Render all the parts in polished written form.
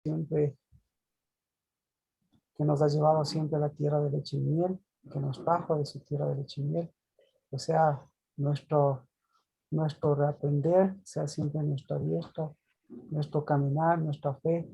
siempre, que nos ha llevado siempre a la tierra de leche y miel, que nos trajo de su tierra de leche y miel. O sea, nuestro reaprender sea siempre nuestra diestra, nuestro caminar, nuestra fe,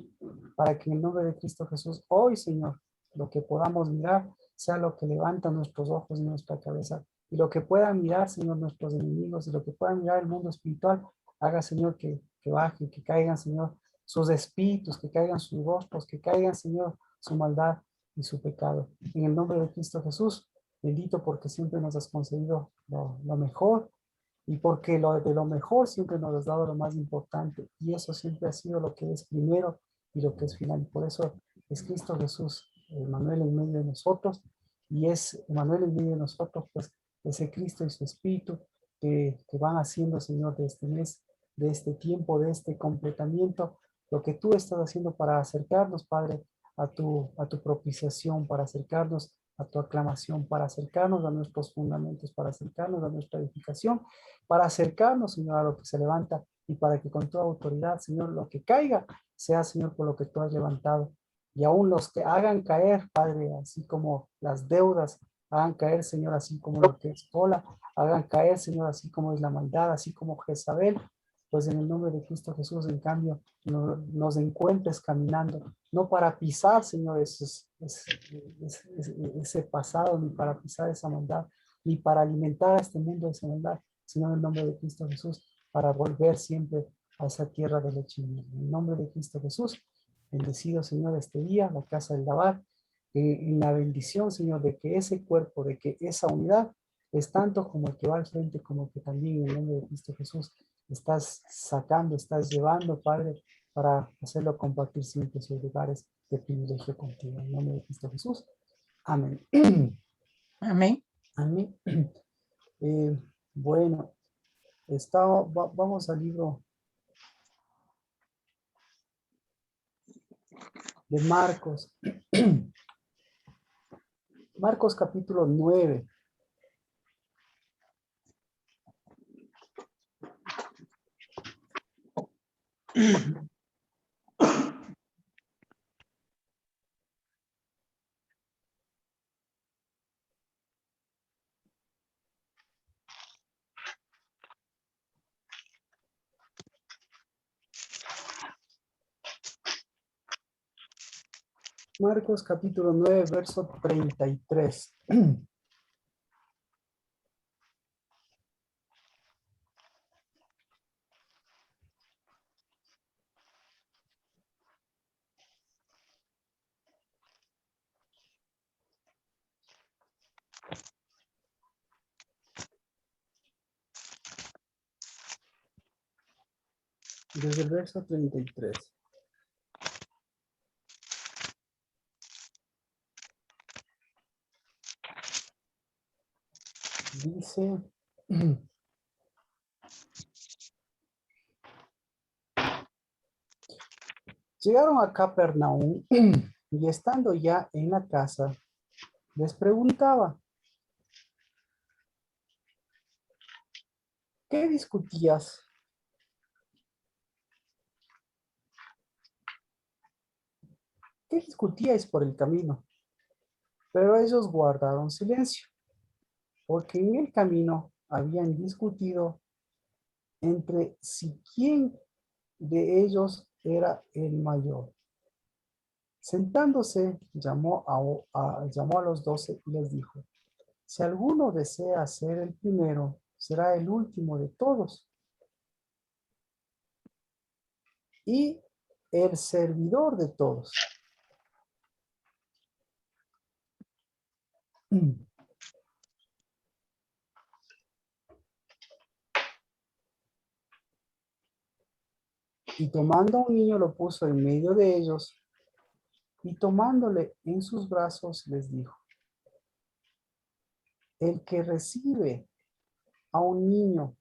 para que en el nombre de Cristo Jesús, hoy, Señor, lo que podamos mirar sea lo que levanta nuestros ojos y nuestra cabeza, y lo que pueda mirar, Señor, nuestros enemigos, y lo que pueda mirar el mundo espiritual, haga, Señor, que baje, que caigan, Señor, sus espíritus, que caigan sus rostros, que caigan, Señor, su maldad y su pecado. En el nombre de Cristo Jesús, bendito porque siempre nos has concedido lo mejor, y porque de lo mejor siempre nos has dado lo más importante, y eso siempre ha sido lo que es primero y lo que es final. Y por eso es Cristo Jesús, Emmanuel en medio de nosotros, y es Emmanuel en medio de nosotros, pues ese Cristo y su Espíritu que van haciendo, Señor, de este mes, de este tiempo, de este completamiento, lo que tú estás haciendo para acercarnos, Padre, a tu propiciación, para acercarnos a tu aclamación, para acercarnos a nuestros fundamentos, para acercarnos a nuestra edificación, para acercarnos, Señor, a lo que se levanta, y para que con toda autoridad, Señor, lo que caiga sea, Señor, por lo que tú has levantado. Y aún los que hagan caer, Padre, así como las deudas, hagan caer, Señor, así como lo que es cola, hagan caer, Señor, así como es la maldad, así como Jezabel, pues en el nombre de Cristo Jesús, en cambio, nos encuentres caminando, no para pisar, Señor, ese pasado, ni para pisar esa maldad, ni para alimentar a este mundo de esa maldad, sino en el nombre de Cristo Jesús, para volver siempre a esa tierra de leche y miel. En el nombre de Cristo Jesús, bendecido, Señor, este día, la casa del Labar, en la bendición, Señor, de que ese cuerpo, de que esa unidad es tanto como el que va al frente, como que también en el nombre de Cristo Jesús estás sacando, estás llevando, Padre, para hacerlo compartir siempre sus lugares de privilegio contigo. En el nombre de Cristo Jesús. Amén. Amén. Amén. Bueno, vamos al libro de Marcos. Marcos capítulo 9. Marcos capítulo 9, verso 33. Desde el verso 33. Dice, llegaron a Capernaum y estando ya en la casa, les preguntaba, ¿qué discutías? ¿Qué discutíais por el camino? Pero ellos guardaron silencio, porque en el camino habían discutido entre si quién de ellos era el mayor. Sentándose, llamó a los 12 y les dijo, si alguno desea ser el primero, será el último de todos y el servidor de todos. Y tomando a un niño lo puso en medio de ellos y tomándole en sus brazos les dijo, el que recibe a un niño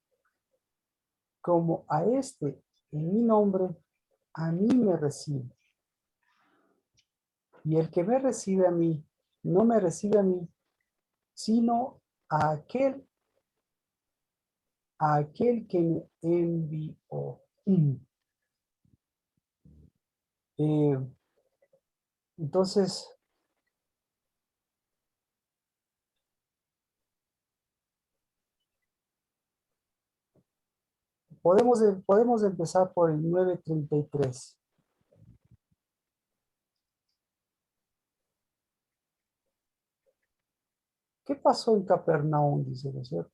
como a este en mi nombre, a mí me recibe. Y el que me recibe a mí, no me recibe a mí, sino a aquel que me envió. Eh, entonces, podemos empezar por el 9:33. ¿Qué pasó en Capernaum? Dice, ¿no es cierto?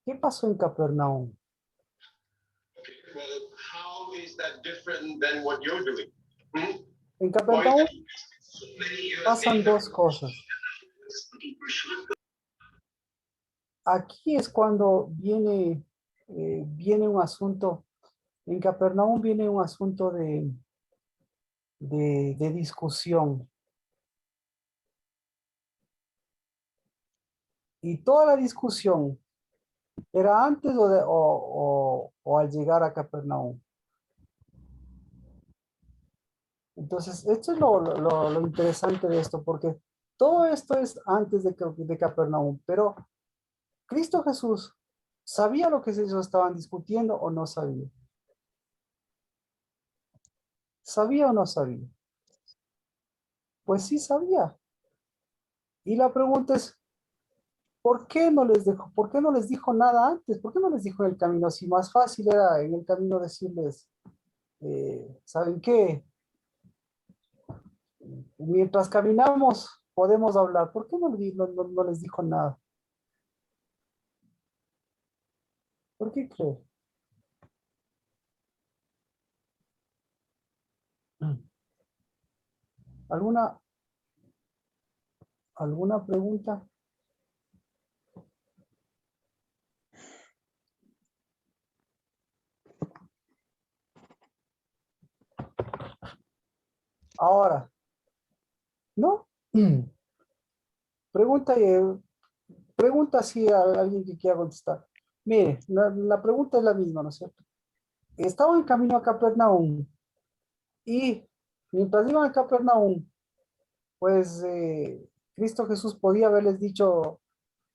¿Qué pasó en Capernaum? Well, how is that different than what you're doing? Hmm? En Why Capernaum so many years pasan later? dos cosas. Aquí es cuando viene un asunto, en Capernaum viene un asunto de discusión. Y toda la discusión era antes o al llegar a Capernaum. Entonces, esto es lo interesante de esto, porque todo esto es antes de Capernaum, pero Cristo Jesús sabía lo que ellos estaban discutiendo o no sabía. ¿Sabía o no sabía? Pues sí sabía. Y la pregunta es, ¿por qué no les dejó, por qué no les dijo nada antes? ¿Por qué no les dijo en el camino? Si más fácil era en el camino decirles, ¿saben qué? Mientras caminamos podemos hablar. ¿Por qué no les dijo nada? ¿Por qué cree? ¿Alguna, alguna pregunta? Ahora, ¿no? Pregunta, pregunta si a alguien que quiera contestar. Mire, la pregunta es la misma, ¿no es cierto? Estaba en camino a Capernaum y mientras iban a Capernaum, pues Cristo Jesús podía haberles dicho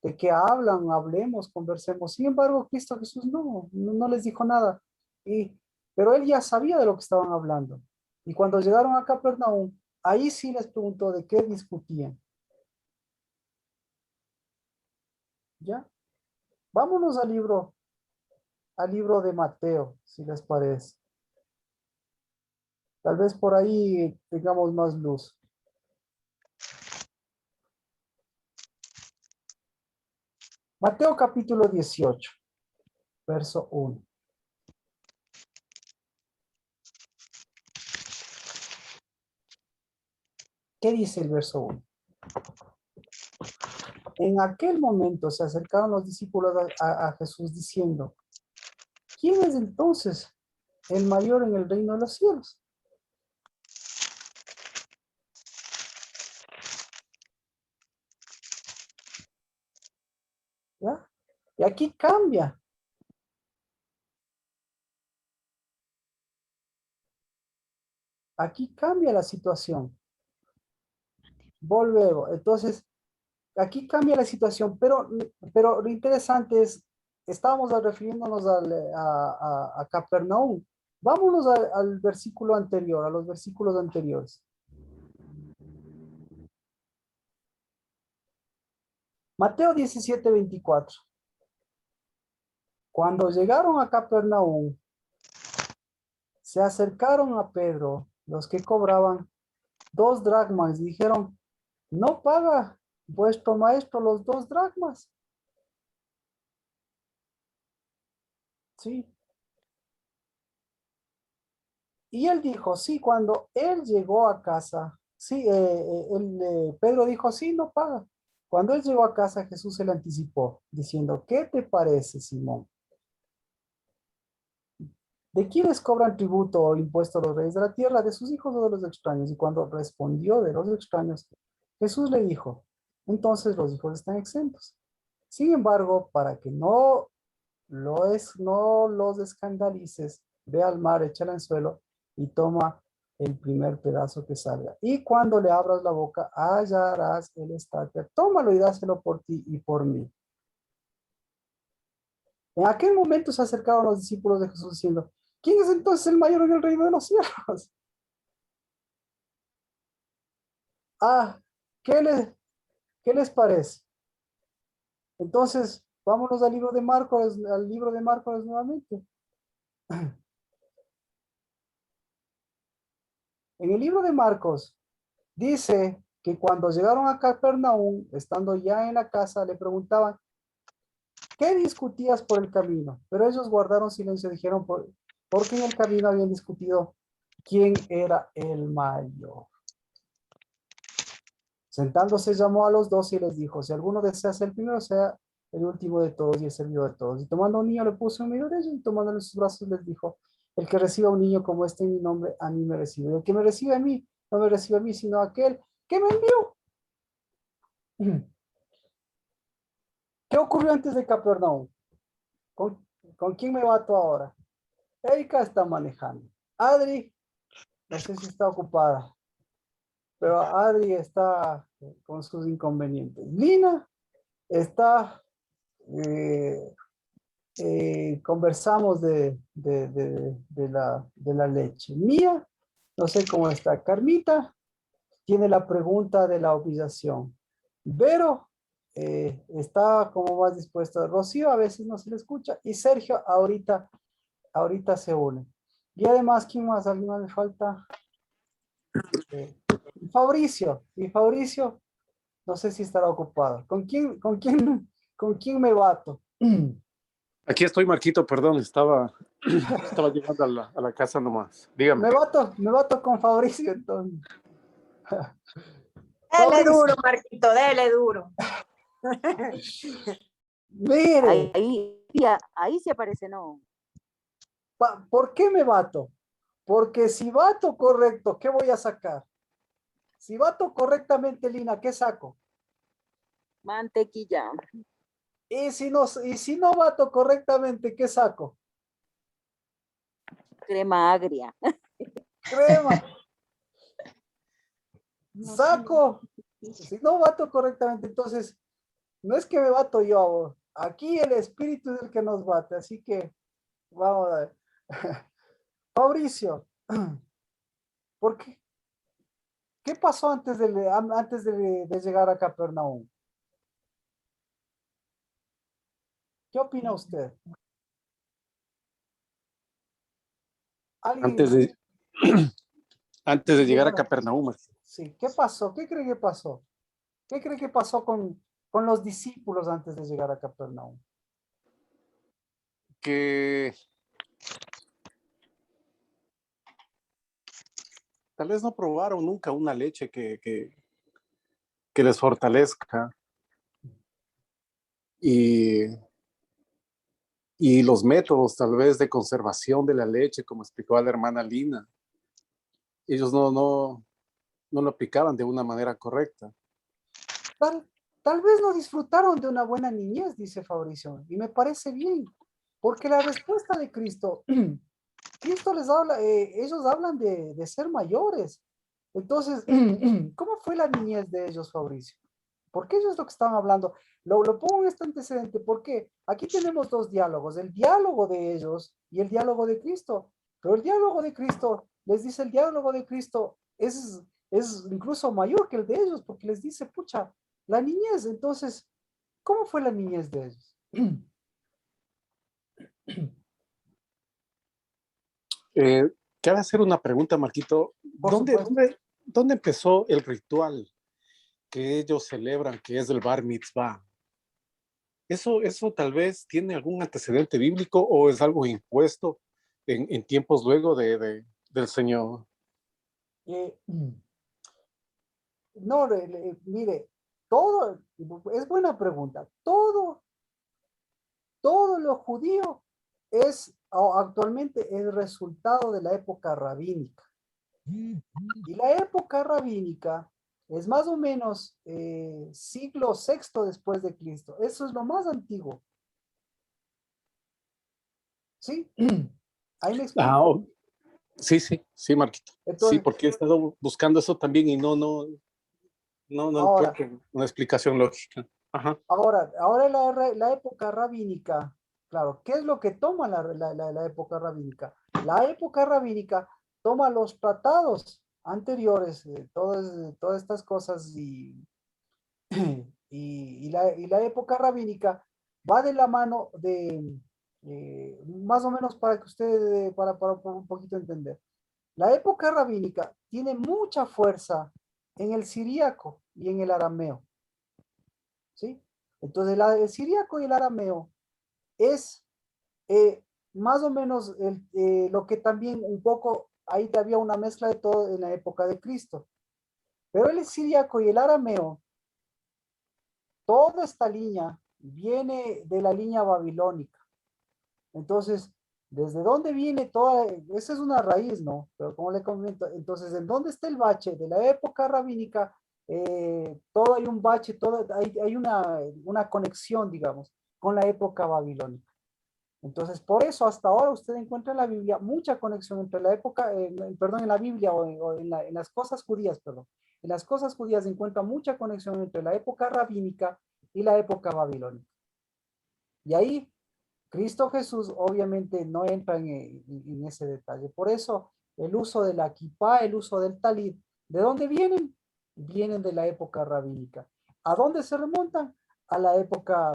de qué hablan, hablemos, conversemos. Sin embargo, Cristo Jesús no les dijo nada. Pero él ya sabía de lo que estaban hablando. Y cuando llegaron a Capernaum, ahí sí les preguntó de qué discutían. ¿Ya? Vámonos al libro de Mateo, si les parece. Tal vez por ahí tengamos más luz. Mateo capítulo 18, verso 1. ¿Qué dice el verso 1? En aquel momento se acercaron los discípulos a Jesús diciendo, ¿quién es entonces el mayor en el reino de los cielos? ¿Ya? Y aquí cambia. Aquí cambia la situación. Volvemos. Entonces, aquí cambia la situación, pero lo interesante es, estábamos refiriéndonos a Capernaum. Vámonos al versículo anterior, a los versículos anteriores. Mateo 17:24. Cuando llegaron a Capernaum, se acercaron a Pedro los que cobraban 2 dracmas y dijeron, ¿no paga vuestro maestro los 2 dracmas? Sí. Y él dijo, sí, cuando él llegó a casa, sí, Pedro dijo, sí, no paga. Cuando él llegó a casa, Jesús se le anticipó, diciendo, ¿qué te parece, Simón? ¿De quiénes cobran tributo o impuesto los reyes de la tierra? ¿De sus hijos o de los extraños? Y cuando respondió de los extraños, Jesús le dijo, entonces los hijos están exentos. Sin embargo, para que no los escandalices, ve al mar, echa el anzuelo y toma el primer pedazo que salga. Y cuando le abras la boca, hallarás el estáter. Tómalo y dáselo por ti y por mí. En aquel momento se acercaron los discípulos de Jesús diciendo, ¿quién es entonces el mayor en el reino de los cielos? Ah, ¿qué les, qué les parece? Entonces, vámonos al libro de Marcos nuevamente. En el libro de Marcos dice que cuando llegaron a Capernaum, estando ya en la casa, le preguntaban, ¿qué discutías por el camino? Pero ellos guardaron silencio, dijeron, porque en el camino habían discutido quién era el mayor. Sentándose llamó a los 12 y les dijo, si alguno desea ser el primero, sea el último de todos y el servidor de todos. Y tomando a un niño le puso en medio de ellos y tomándole en sus brazos les dijo, el que reciba a un niño como este en mi nombre, a mí me recibe. El que me recibe a mí, no me recibe a mí, sino a aquel que me envió. ¿Qué ocurrió antes de Capernaum? ¿Con, con quién me bato ahora? Erika está manejando. Adri, no sé si está ocupada, pero Adri está con sus inconvenientes. Lina está, eh, conversamos de la leche. Mía, no sé cómo está. Carmita tiene la pregunta de la obligación. Vero está como más dispuesta. Rocío a veces no se le escucha y Sergio ahorita se une. Y además, ¿quién más? ¿Alguien más me falta? Eh, Fabricio. Y Fabricio, no sé si estará ocupado. Con quién me bato? Aquí estoy, Marquito, perdón, estaba llegando a la casa nomás. Dígame. Me bato con Fabricio, entonces. Dele Fabricio, duro, Marquito, dele duro. mire, Ahí se aparece, no. ¿por qué me bato? Porque si bato correcto, ¿qué voy a sacar? Si bato correctamente, Lina, ¿qué saco? Mantequilla, Y si no bato correctamente, ¿qué saco? crema agria. Crema. Saco. Si no bato correctamente, entonces, no es que me bato yo. Aquí el espíritu es el que nos bate. Así que, vamos a ver. Fabricio, ¿por qué? ¿Qué pasó antes de llegar a Capernaum? ¿Qué opina usted? ¿Alguien? Antes de, antes de llegar a Dígame. Capernaum, Sí, ¿qué pasó? ¿Qué cree que pasó? ¿Qué cree que pasó con los discípulos antes de llegar a Capernaum? que tal vez no probaron nunca una leche que les fortalezca y, y los métodos tal vez de conservación de la leche, como explicó la hermana Lina, ellos no lo aplicaban de una manera correcta. Tal vez no disfrutaron de una buena niñez, dice Fabricio, y me parece bien, porque la respuesta de Cristo, Cristo les habla, ellos hablan de ser mayores. Entonces, ¿cómo fue la niñez de ellos, Fabricio? Porque ellos es lo que estaban hablando. Lo pongo en este antecedente porque aquí tenemos dos diálogos, el diálogo de ellos y el diálogo de Cristo. Pero el diálogo de Cristo, les dice el diálogo de Cristo es incluso mayor que el de ellos porque les dice, pucha, la niñez. Entonces, ¿cómo fue la niñez de ellos? Cabe hacer una pregunta, Marquito. Por supuesto. ¿Dónde empezó el ritual que ellos celebran, que es el Bar Mitzvah? ¿Eso tal vez tiene algún antecedente bíblico o es algo impuesto en tiempos luego del Señor? Eh, no, mire, todo, es buena pregunta. Todo lo judío es actualmente el resultado de la época rabínica. Y la época rabínica es más o menos siglo sexto después de Cristo. Eso es lo más antiguo. ¿Sí? Ahí me explico. Oh, sí, Marquito. Sí, Entonces, porque he estado buscando eso también y no ahora, encuentro una explicación lógica. Ajá. ahora la época rabínica Claro, ¿qué es lo que toma la época rabínica? La época rabínica toma los tratados anteriores, todas estas cosas y la época rabínica va de la mano de, más o menos para que usted, para un poquito entender. La época rabínica tiene mucha fuerza en el siríaco y en el arameo, ¿sí? Entonces, el siríaco y el arameo es más o menos lo que también un poco, ahí había una mezcla de todo en la época de Cristo. Pero el siríaco y el arameo, toda esta línea viene de la línea babilónica. Entonces, ¿desde dónde viene toda? Esa es una raíz, ¿no? Pero como le comento, entonces, ¿en dónde está el bache? De la época rabínica, todo hay un bache, hay una conexión, digamos, con la época babilónica. Entonces, por eso hasta ahora usted encuentra en la Biblia mucha conexión entre la época, perdón, en la Biblia o en las cosas judías, perdón. En las cosas judías se encuentra mucha conexión entre la época rabínica y la época babilónica. Y ahí Cristo Jesús obviamente no entra en ese detalle. Por eso el uso de la kipá, el uso del talit, ¿de dónde vienen? Vienen de la época rabínica. ¿A dónde se remontan? A la época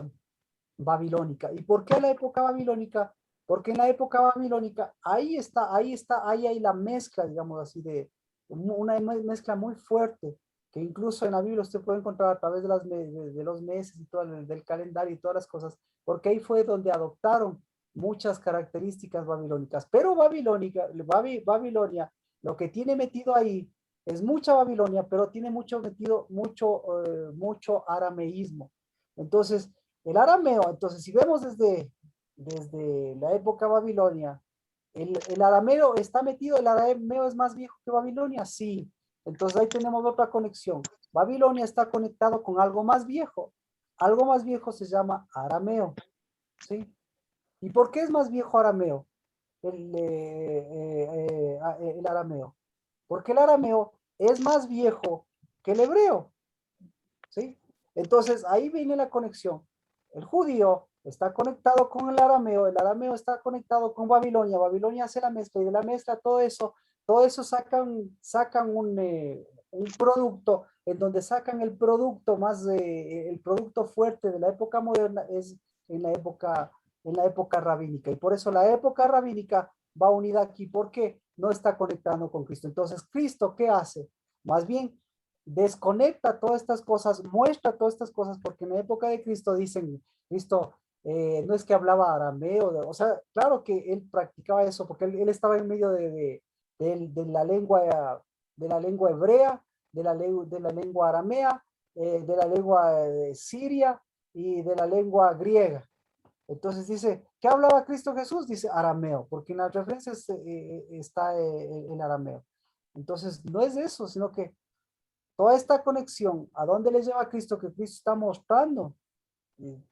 babilónica. ¿Y por qué a la época babilónica? Porque en la época babilónica, ahí hay la mezcla, digamos así, de una mezcla muy fuerte, que incluso en la Biblia usted puede encontrar a través de los meses y todo, del calendario y todas las cosas, porque ahí fue donde adoptaron muchas características babilónicas. Pero Babilonia, lo que tiene metido ahí es mucha Babilonia, pero tiene mucho arameísmo. Entonces, el arameo, entonces, si vemos desde la época babilonia, el arameo está metido, el arameo es más viejo que Babilonia, sí. Entonces ahí tenemos otra conexión. Babilonia está conectado con algo más viejo. Algo más viejo se llama arameo, ¿sí? ¿Y por qué es más viejo arameo? El arameo. Porque el arameo es más viejo que el hebreo, ¿sí? Entonces ahí viene la conexión. El judío está conectado con el arameo está conectado con Babilonia, Babilonia hace la mezcla y de la mezcla todo eso sacan un producto en donde sacan el producto fuerte de la época moderna es en la época rabínica. Y por eso la época rabínica va unida aquí porque no está conectando con Cristo. Entonces, ¿Cristo qué hace? Más bien desconecta todas estas cosas, muestra todas estas cosas, porque en la época de Cristo dicen, Cristo no es que hablaba arameo, o sea, claro que él practicaba eso, porque él estaba en medio de la lengua hebrea, de la lengua aramea, de la lengua siria y de la lengua griega. Entonces dice, ¿qué hablaba Cristo Jesús? Dice arameo, porque en las referencias está el arameo. Entonces no es eso, sino que toda esta conexión, ¿a dónde le lleva a Cristo? Que Cristo está mostrando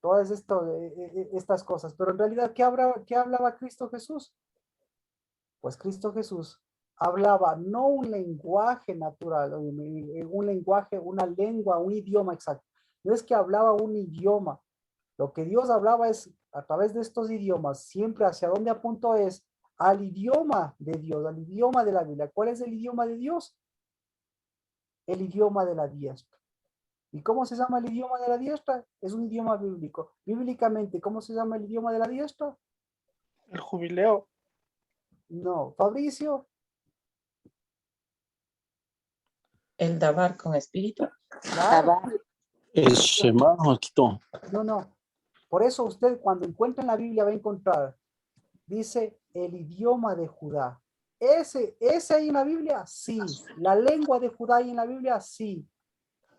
todas estas cosas. Pero en realidad, ¿qué hablaba Cristo Jesús? Pues Cristo Jesús hablaba no un lenguaje natural, un lenguaje, una lengua, un idioma exacto. No es que hablaba un idioma. Lo que Dios hablaba es a través de estos idiomas, siempre hacia dónde apuntó es al idioma de Dios, al idioma de la Biblia. ¿Cuál es el idioma de Dios? El idioma de la diestra. ¿Y cómo se llama el idioma de la diestra? Es un idioma bíblico. Bíblicamente, ¿cómo se llama el idioma de la diestra? El jubileo. No. Fabricio. El dabar con espíritu. Claro. El Shema, Joaquito. No. Por eso usted cuando encuentra en la Biblia va a encontrar, dice el idioma de Judá. ¿Ese hay en la Biblia? Sí. ¿La lengua de Judá hay en la Biblia? Sí.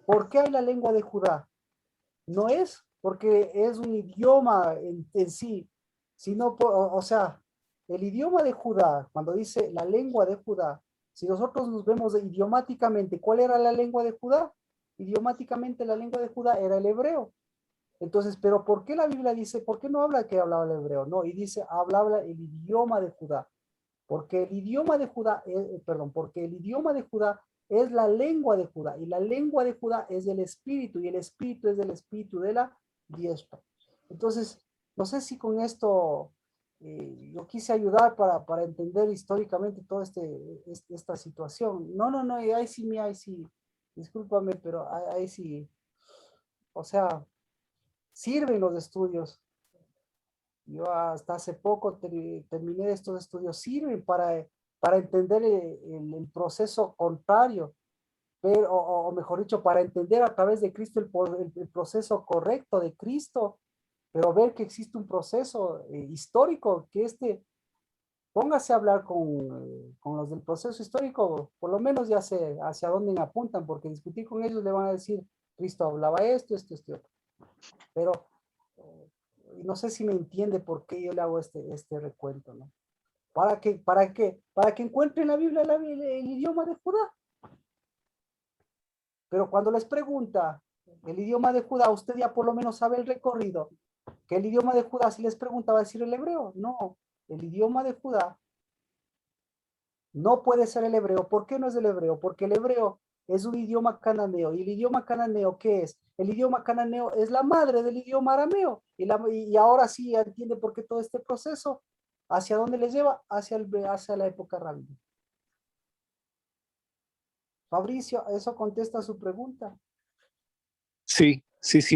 ¿Por qué hay la lengua de Judá? No es porque es un idioma en sí, sino, o sea, el idioma de Judá, cuando dice la lengua de Judá, si nosotros nos vemos idiomáticamente, ¿cuál era la lengua de Judá? Idiomáticamente la lengua de Judá era el hebreo. Entonces, pero ¿por qué la Biblia dice, por qué no habla que hablaba el hebreo? No, y dice, hablaba el idioma de Judá. Porque el idioma de Judá, porque el idioma de Judá es la lengua de Judá, y la lengua de Judá es el espíritu, y el espíritu es el espíritu de la diestra. Entonces, No sé si con esto yo quise ayudar para entender históricamente toda esta situación. No, y ahí sí, discúlpame, pero ahí sí, o sea, sirven los estudios. Yo hasta hace poco terminé estos estudios, sirven para entender el proceso contrario, pero, o mejor dicho, para entender a través de Cristo el proceso correcto de Cristo, pero ver que existe un proceso histórico, que póngase a hablar con los del proceso histórico, por lo menos ya sé hacia dónde me apuntan, porque discutir con ellos le van a decir, Cristo hablaba esto, otro. Pero no sé si me entiende por qué yo le hago este recuento, ¿no? Para que encuentre en la Biblia el idioma de Judá. Pero cuando les pregunta el idioma de Judá, usted ya por lo menos sabe el recorrido. Que el idioma de Judá, si les pregunta, va a decir el hebreo. No, el idioma de Judá no puede ser el hebreo. ¿Por qué no es el hebreo? Porque el hebreo es un idioma cananeo. ¿Y el idioma cananeo qué es? El idioma cananeo es la madre del idioma arameo. Y ahora sí ya entiende por qué todo este proceso, ¿hacia dónde les lleva? Hacia la época rabínica. Fabricio, ¿eso contesta su pregunta? Sí,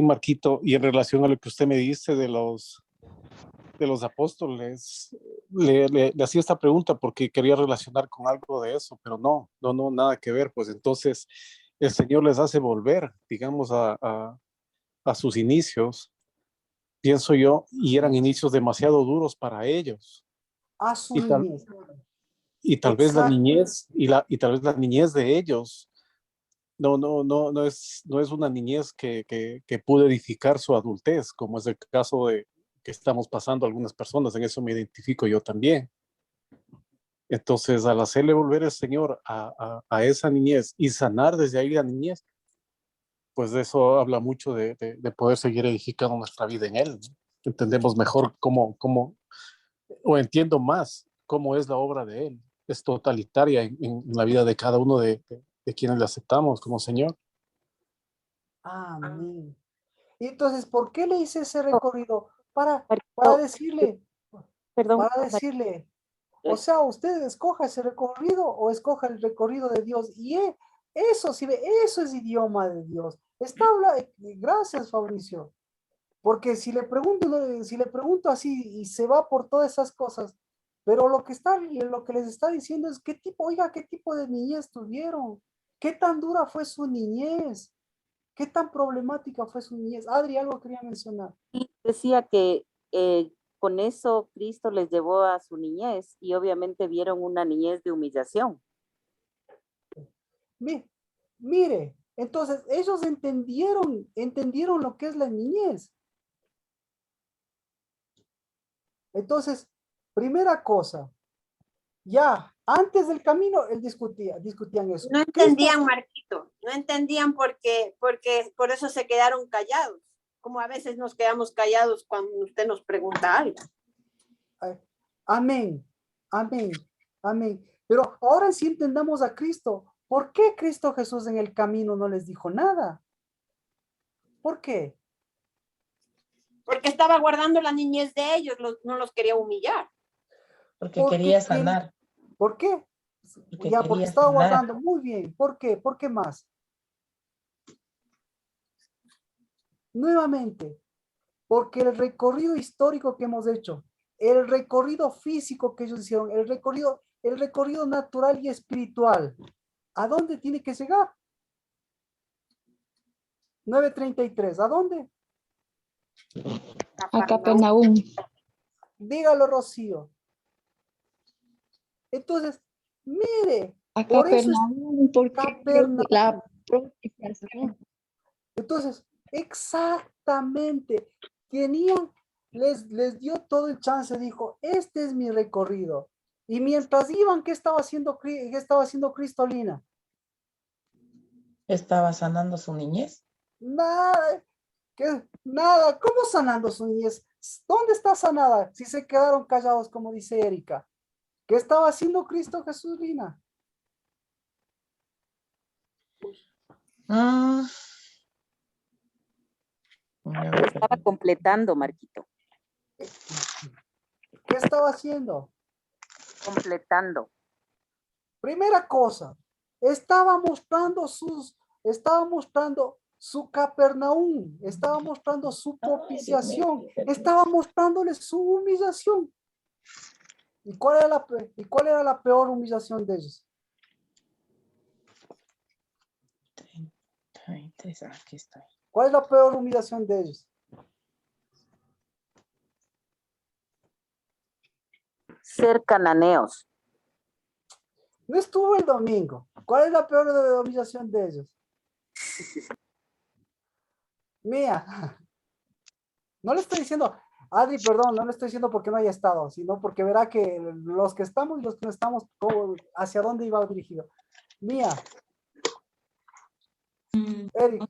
Marquito. Y en relación a lo que usted me dice de los apóstoles, le hacía esta pregunta porque quería relacionar con algo de eso, pero no, nada que ver. Pues entonces el Señor les hace volver, digamos, a sus inicios, pienso yo, y eran inicios demasiado duros para ellos. A su Y tal, niñez. y tal vez la Exacto. niñez, y tal vez la niñez de ellos no es una niñez que pudo edificar su adultez, como es el caso de que estamos pasando algunas personas, en eso me identifico yo también. Entonces, al hacerle volver el Señor a esa niñez y sanar desde ahí la niñez, pues de eso habla mucho de poder seguir edificando nuestra vida en Él, ¿no? Entendemos mejor o entiendo más cómo es la obra de Él. Es totalitaria en la vida de cada uno de quienes le aceptamos como Señor. Amén. Y entonces, ¿por qué le hice ese recorrido? Para Marquito, decirle, perdón, para decirle, o sea, usted escoja ese recorrido o escoja el recorrido de Dios. Y eso, si ve, eso es idioma de Dios. Gracias, Fabricio. Porque si le pregunto así y se va por todas esas cosas, pero lo que les está diciendo es oiga, qué tipo de niñez tuvieron, qué tan dura fue su niñez, qué tan problemática fue su niñez. Adri, algo quería mencionar. decía que con eso Cristo les llevó a su niñez y obviamente vieron una niñez de humillación. Mire, entonces ellos entendieron lo que es la niñez. Entonces, primera cosa, ya antes del camino, discutían eso. No Cristo, entendían, Marquito, no entendían porque por eso se quedaron callados, como a veces nos quedamos callados cuando usted nos pregunta algo. amén, amén, amén. Pero ahora sí entendamos a Cristo. ¿Por qué Cristo Jesús en el camino no les dijo nada? ¿Por qué? Porque estaba guardando la niñez de ellos, no los quería humillar. Porque quería sanar, ¿Por qué? porque Ya, porque quería estaba sanar. guardando. Muy bien. ¿Por qué? ¿Por qué más? Nuevamente, porque el recorrido histórico que hemos hecho, el recorrido físico que ellos hicieron, el recorrido natural y espiritual, ¿a dónde tiene que llegar? 9:33, ¿a dónde? A Capernaum. Dígalo, Rocío. Entonces, mire, A por eso es Capernaum, porque Capernaum. la propiciación. Entonces, exactamente, les dio todo el chance, dijo, este es mi recorrido. Y mientras iban, ¿qué estaba haciendo Cristolina? Estaba sanando su niñez. Nada, nada, ¿cómo sanando su niñez? ¿Dónde está sanada? Si se quedaron callados, como dice Erika. ¿Qué estaba haciendo Cristo Jesús, Lina? Estaba completando, Marquito. ¿Qué estaba haciendo? Completando. Primera cosa, estaba mostrando su Capernaum, estaba mostrando su Ay, Dios mío, propiciación, fíjate. estaba mostrándole su humillación. ¿Y cuál era la peor humillación de ellos? 33, aquí estoy. ¿Cuál es la peor humillación de ellos? Ser cananeos. No estuvo el domingo. ¿Cuál es la peor humillación de ellos? Mía. No le estoy diciendo, Adri, perdón, no le estoy diciendo porque no haya estado, sino porque verá que los que estamos y los que no estamos, hacia dónde iba dirigido. Mía. Eric.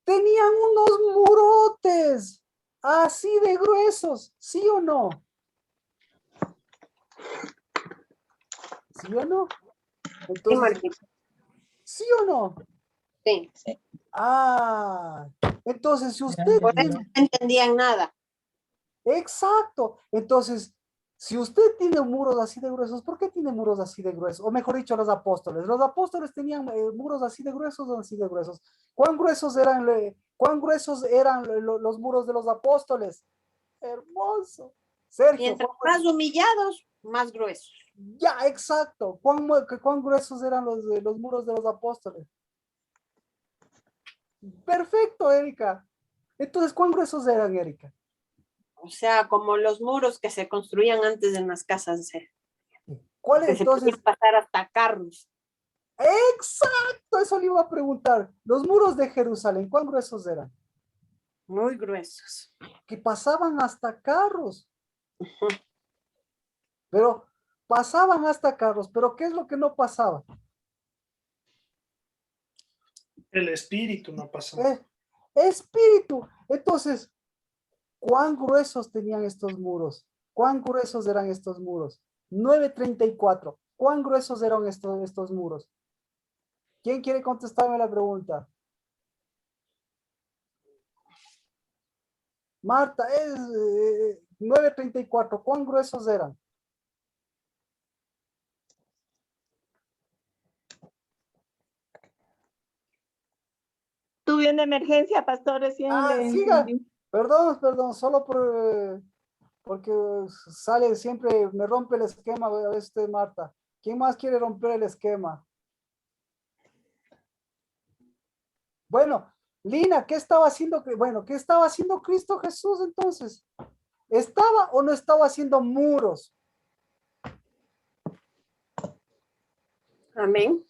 Tenían unos murotes así de gruesos, ¿sí o no? ¿Sí o no? Sí, Entonces, Marquito. ¿sí o no? Sí. Ah, entonces si usted Por eso tiene, no entendían nada. exacto, entonces, si usted tiene muros así de gruesos, ¿por qué tiene muros así de gruesos? O mejor dicho, los apóstoles tenían muros así de gruesos o así de gruesos. Cuán gruesos eran los muros de los apóstoles? Hermoso. Sergio, Mientras más humillados, más gruesos. ya, exacto. ¿Cuán gruesos eran los muros de los apóstoles? Perfecto, Erika. Entonces, ¿cuán gruesos eran, Erika? O sea, como los muros que se construían antes en las casas, ¿Cuál que se podían entonces? pasar hasta carros. Exacto, eso le iba a preguntar. Los muros de Jerusalén, ¿cuán gruesos eran? Muy gruesos. Que pasaban hasta carros. Pero pasaban hasta carros, pero ¿qué es lo que no pasaba? El espíritu no pasó. Espíritu. Entonces, ¿cuán gruesos tenían estos muros? ¿Cuán gruesos eran estos muros? 9:34. ¿Cuán gruesos eran estos muros? ¿Quién quiere contestarme la pregunta? Marta, es 9:34. ¿Cuán gruesos eran? Tuve una emergencia, pastor, recién le Siga. entendí. Perdón, solo porque sale siempre, me rompe el esquema a veces usted, Marta. ¿Quién más quiere romper el esquema? Bueno, Lina, ¿qué estaba haciendo? Bueno, ¿qué estaba haciendo Cristo Jesús entonces? ¿Estaba o no estaba haciendo muros? Amén.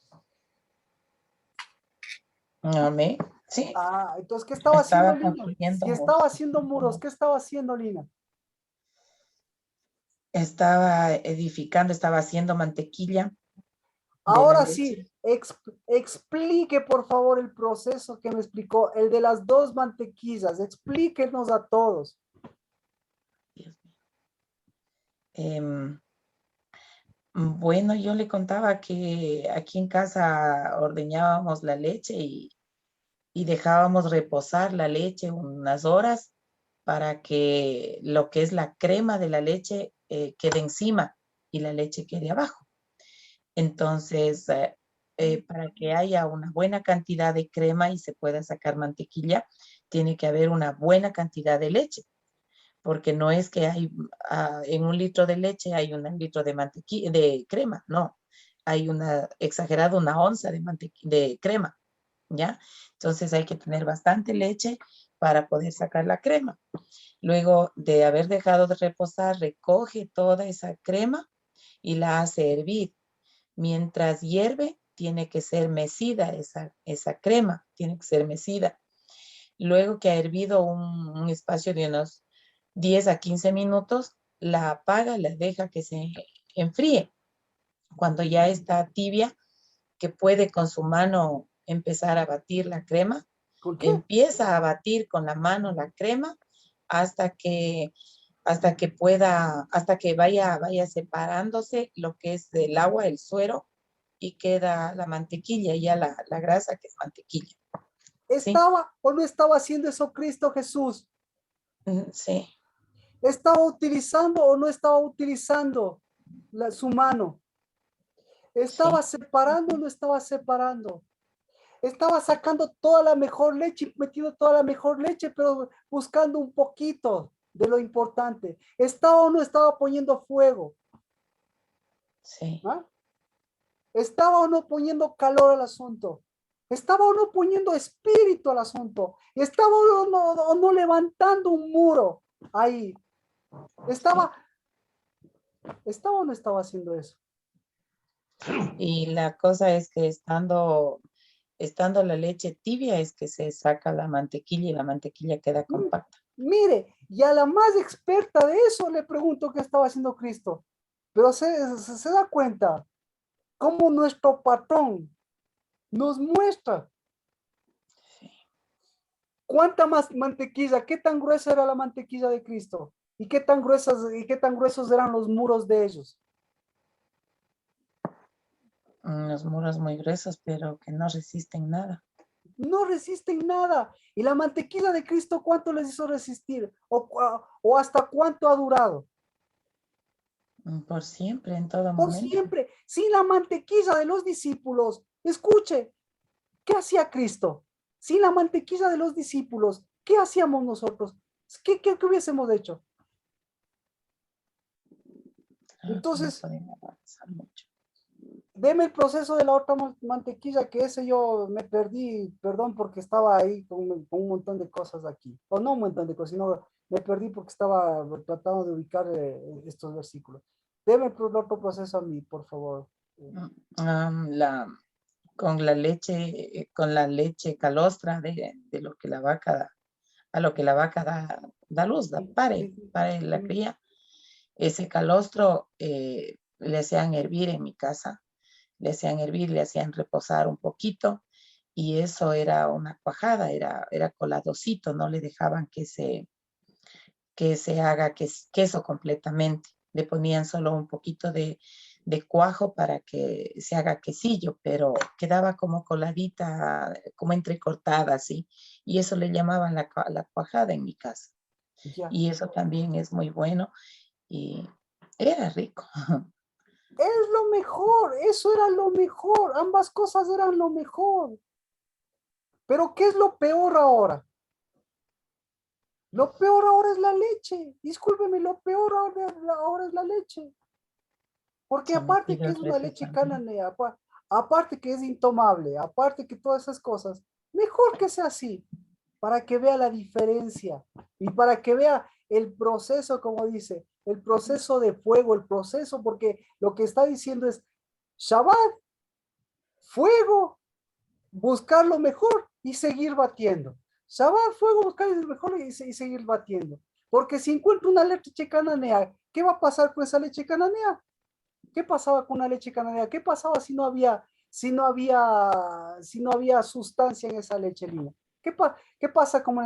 Amén. Sí, Entonces, ¿qué estaba haciendo estaba Lina? construyendo Si estaba haciendo muros, ¿qué estaba haciendo Lina? estaba edificando, estaba haciendo mantequilla de la Ahora sí, leche. explique por favor el proceso que me explicó, el de las dos mantequillas, explíquenos a todos. Dios mío. Bueno, yo le contaba que aquí en casa ordeñábamos la leche y dejábamos reposar la leche unas horas para que lo que es la crema de la leche quede encima y la leche quede abajo. Entonces, para que haya una buena cantidad de crema y se pueda sacar mantequilla, tiene que haber una buena cantidad de leche, porque no es que hay en 1 litro de leche hay 1 litro de crema, no, hay exagerado 1 onza de crema, ¿ya? Entonces hay que tener bastante leche para poder sacar la crema. Luego de haber dejado de reposar, recoge toda esa crema y la hace hervir. Mientras hierve, tiene que ser mecida esa crema, tiene que ser mecida. Luego que ha hervido un espacio de unos 10 a 15 minutos, la apaga, la deja que se enfríe. Cuando ya está tibia, que puede con su mano empezar a batir la crema, ¿Con qué? empieza a batir con la mano la crema hasta que hasta que vaya separándose lo que es el agua, el suero, y queda la mantequilla, ya la grasa que es mantequilla. ¿Estaba o no estaba haciendo eso Cristo Jesús? Sí. ¿Estaba utilizando o no estaba utilizando su mano? ¿Estaba separando o no estaba separando? Estaba sacando toda la mejor leche, metiendo toda la mejor leche, pero buscando un poquito de lo importante. ¿Estaba o no estaba poniendo fuego? Sí. ¿Ah? ¿Estaba o no poniendo calor al asunto? ¿Estaba o no poniendo espíritu al asunto? ¿Estaba o no levantando un muro ahí? ¿Estaba o no estaba haciendo eso? Y la cosa es que estando la leche tibia es que se saca la mantequilla y la mantequilla queda compacta. Mire, y a la más experta de eso le pregunto qué estaba haciendo Cristo. Pero se da cuenta cómo nuestro patrón nos muestra cuánta más mantequilla, qué tan gruesa era la mantequilla de Cristo y qué tan gruesos eran los muros de ellos. Unos muros muy gruesos, pero que no resisten nada. No resisten nada. Y la mantequilla de Cristo, ¿cuánto les hizo resistir? ¿O hasta cuánto ha durado? Por siempre, en todo Por momento. siempre. Sin la mantequilla de los discípulos. Escuche, ¿qué hacía Cristo? Sin la mantequilla de los discípulos, ¿qué hacíamos nosotros? ¿Qué hubiésemos hecho? Entonces, No podemos avanzar mucho. deme el proceso de la otra mantequilla, que ese yo me perdí, perdón, porque estaba ahí con un montón de cosas aquí. O no un montón de cosas, sino me perdí porque estaba tratando de ubicar estos versículos. Deme el otro proceso a mí, por favor. Con la leche calostra de lo que la vaca da, a lo que la vaca da luz, pare la cría. Ese calostro le hacían hervir en mi casa, le hacían reposar un poquito y eso era una cuajada, era coladosito, no le dejaban que se haga queso completamente. Le ponían solo un poquito de cuajo para que se haga quesillo, pero quedaba como coladita, como entrecortada, así. Y eso le llamaban la cuajada en mi casa. Ya. Y eso también es muy bueno y era rico. Es lo mejor, eso era lo mejor, ambas cosas eran lo mejor. Pero ¿qué es lo peor ahora? Lo peor ahora es la leche. Discúlpeme, lo peor ahora es la leche. Porque Se me aparte pidió que el es una refri leche también. cananea, aparte que es intomable, aparte que todas esas cosas, mejor que sea así, para que vea la diferencia y para que vea el proceso, como dice, el proceso de fuego, el proceso, porque lo que está diciendo es Shabbat, fuego, buscar lo mejor y seguir batiendo. Shabbat, fuego, buscar lo mejor y seguir batiendo. Porque si encuentro una leche cananea, ¿qué va a pasar con esa leche cananea? ¿Qué pasaba con una leche cananea? ¿Qué pasaba si no había sustancia en esa leche lima? ¿Qué pasa como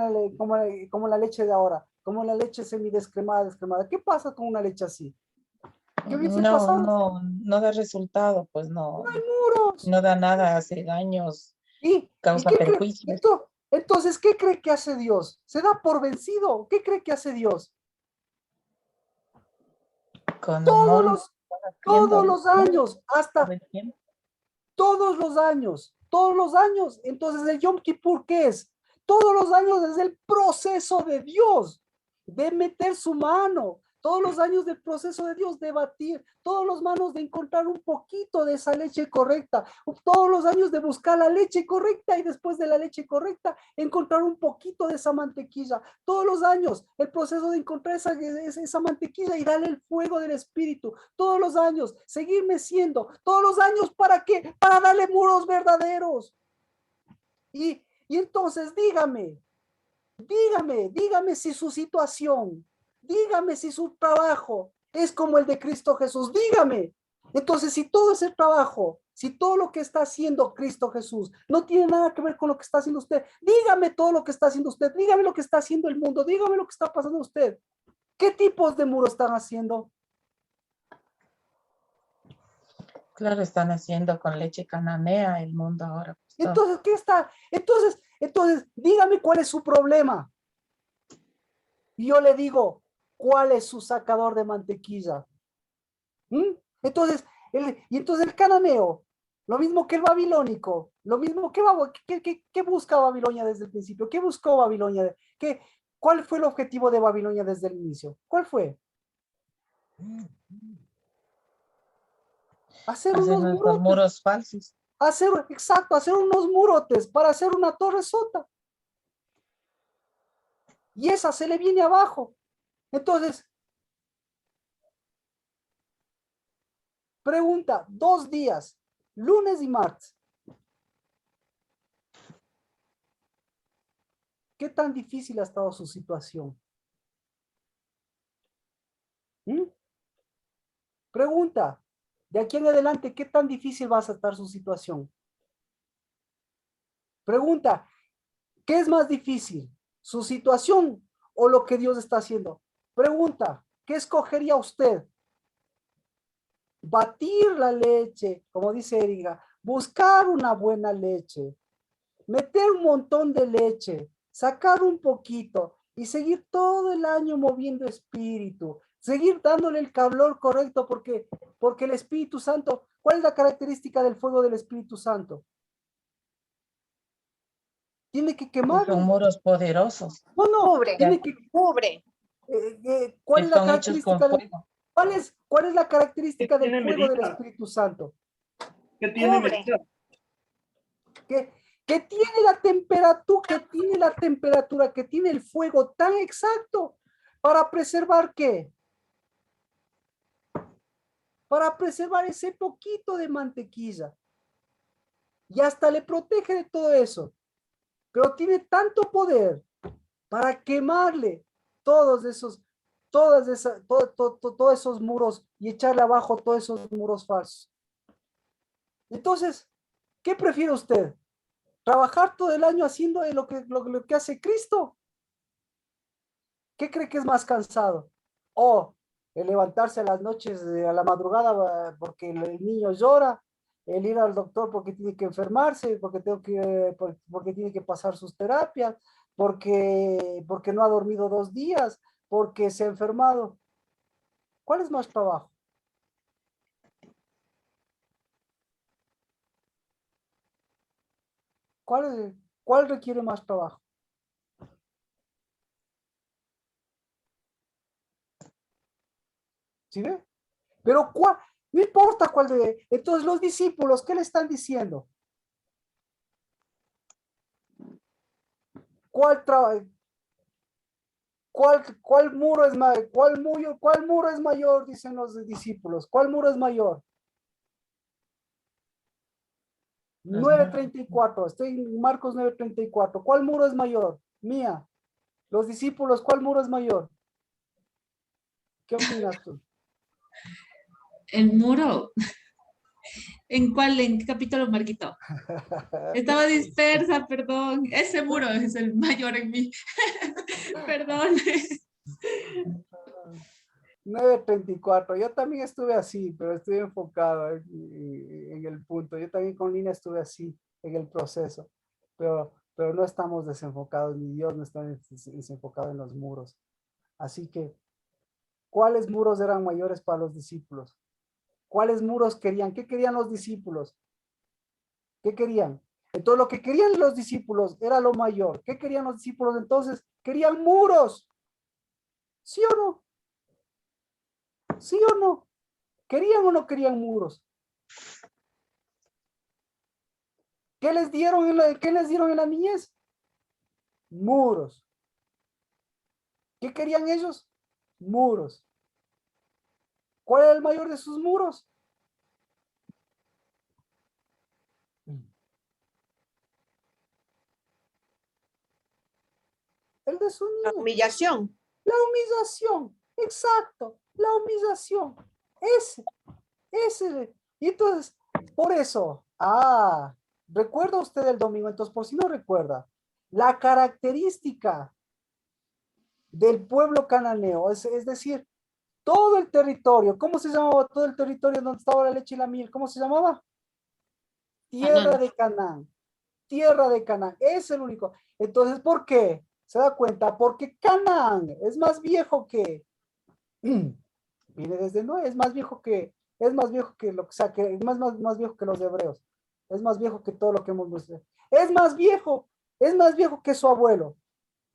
la leche de ahora? Como la leche semidescremada, descremada. ¿Qué pasa con una leche así? ¿Qué hubiese pasado? No da resultado, pues no. No hay muros. No da nada, hace daños, ¿Y causa qué cree? perjuicios. Entonces, ¿qué cree que hace Dios? ¿Se da por vencido? ¿Qué cree que hace Dios? Con Todos amor, los, todos los años, hasta todos los años. Entonces, el Yom Kippur, ¿qué es? Todos los años es el proceso de Dios, de meter su mano, todos los años del proceso de Dios de batir, todos los manos de encontrar un poquito de esa leche correcta, todos los años de buscar la leche correcta y después de la leche correcta encontrar un poquito de esa mantequilla, todos los años el proceso de encontrar esa mantequilla y darle el fuego del espíritu, todos los años seguir meciendo, todos los años ¿para qué? Para darle muros verdaderos. Y entonces dígame si su situación, dígame si su trabajo es como el de Cristo Jesús, dígame. Entonces, si todo ese trabajo, si todo lo que está haciendo Cristo Jesús no tiene nada que ver con lo que está haciendo usted, dígame todo lo que está haciendo usted, dígame lo que está haciendo el mundo, dígame lo que está pasando usted. ¿Qué tipos de muros están haciendo? Claro, están haciendo con leche cananea el mundo ahora, pastor. Entonces, ¿qué está? Entonces, dígame cuál es su problema. Y yo le digo, ¿cuál es su sacador de mantequilla? Entonces, entonces el cananeo, lo mismo que el babilónico, lo mismo que ¿qué busca Babilonia desde el principio? ¿Qué buscó Babilonia? ¿Cuál fue el objetivo de Babilonia desde el inicio? ¿Cuál fue? Hacer Hacer unos nuestros murotes. muros falsos. Hacer unos murotes para hacer una torre sota. Y esa se le viene abajo. Entonces, pregunta, 2 días, lunes y martes. ¿Qué tan difícil ha estado su situación? Pregunta, de aquí en adelante, ¿qué tan difícil va a estar su situación? Pregunta, ¿qué es más difícil? ¿Su situación o lo que Dios está haciendo? Pregunta, ¿qué escogería usted? Batir la leche, como dice Erika, buscar una buena leche, meter un montón de leche, sacar un poquito y seguir todo el año moviendo espíritu, seguir dándole el calor correcto porque el Espíritu Santo, ¿cuál es la característica del fuego del Espíritu Santo? Tiene que quemar. Son muros poderosos. No, Cubre, tiene que cubre. ¿cuál Que es la son hechos con característica fuego. ¿cuál es la característica del tiene fuego del medida? Espíritu Santo? ¿Qué tiene Cubre. medida? Que tiene la temperatura, que tiene el fuego tan exacto para preservar ¿qué? Para preservar ese poquito de mantequilla. Y hasta le protege de todo eso. Pero tiene tanto poder para quemarle todos esos muros y echarle abajo todos esos muros falsos. Entonces, ¿qué prefiere usted? ¿Trabajar todo el año haciendo lo que hace Cristo? ¿Qué cree que es más cansado? ¿O el levantarse a las noches, a la madrugada, porque el niño llora? ¿El ir al doctor porque tiene que enfermarse, porque tiene que pasar sus terapias, porque no ha dormido 2 días, porque se ha enfermado? ¿Cuál es más trabajo? ¿Cuál requiere más trabajo? ¿Sí ve? Pero no importa cuál de. Entonces los discípulos, ¿qué le están diciendo? ¿Cuál muro es mayor? ¿Cuál muro es mayor? Dicen los discípulos. ¿Cuál muro es mayor? 9:34. Estoy en Marcos 9:34. ¿Cuál muro es mayor? Mía. Los discípulos, ¿cuál muro es mayor? ¿Qué opinas tú? El muro. ¿En qué capítulo, Marquito? Estaba dispersa, perdón. Ese muro es el mayor en mí. Perdón. 9:34. Yo también estuve así, pero estoy enfocado en el punto. Yo también con Lina estuve así en el proceso, pero no estamos desenfocados, ni Dios no está desenfocado en los muros. Así que, ¿cuáles muros eran mayores para los discípulos? ¿Cuáles muros querían? ¿Qué querían los discípulos? ¿Qué querían? Entonces, lo que querían los discípulos era lo mayor. ¿Qué querían los discípulos entonces? Querían muros. ¿Sí o no? ¿Sí o no? ¿Querían o no querían muros? ¿Qué les dieron en la niñez? Muros. ¿Qué querían ellos? Muros. ¿Cuál era el mayor de sus muros? El de su La niño. humillación. La humillación. Exacto. La humillación. Ese. Y entonces, por eso, ¿recuerda usted el domingo? Entonces, por si no recuerda, la característica del pueblo cananeo, es decir, todo el territorio. ¿Cómo se llamaba todo el territorio donde estaba la leche y la miel? ¿Cómo se llamaba? Tierra Canaán. de Canaán. Tierra de Canaán. Es el único. Entonces, ¿por qué? ¿Se da cuenta? Porque Canaán es más viejo que... Viene desde no, es más viejo que lo que sea, que es más viejo que los hebreos. Es más viejo que todo lo que hemos visto. Es más viejo que su abuelo.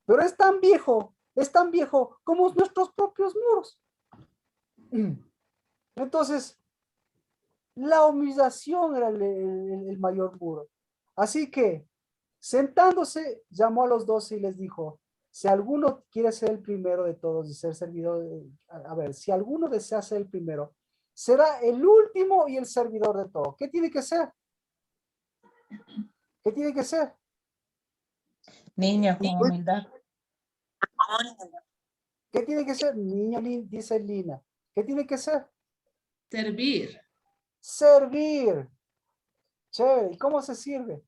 Pero es tan viejo como nuestros propios muros. Entonces, la humillación era el mayor muro. Así que, sentándose, llamó a los 12 y les dijo, si alguno quiere ser el primero de todos y ser servidor, si alguno desea ser el primero, será el último y el servidor de todo. ¿Qué tiene que ser? ¿Qué tiene que ser? Niño con humildad. ¿Qué tiene que ser? Niño, dice Lina. ¿Qué tiene que ser? Servir. Servir. Chévere. ¿Y cómo se sirve?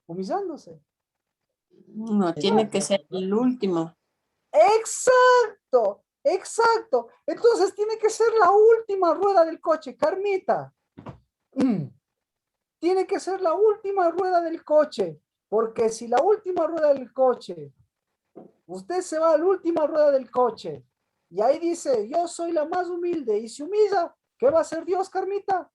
Humillándose. No, tiene que ser el último. Exacto, exacto. Entonces tiene que ser la última rueda del coche, Carmita. Tiene que ser la última rueda del coche, porque si la última rueda del coche, usted se va a la última rueda del coche y ahí dice, yo soy la más humilde y se humilla, ¿qué va a hacer Dios, Carmita?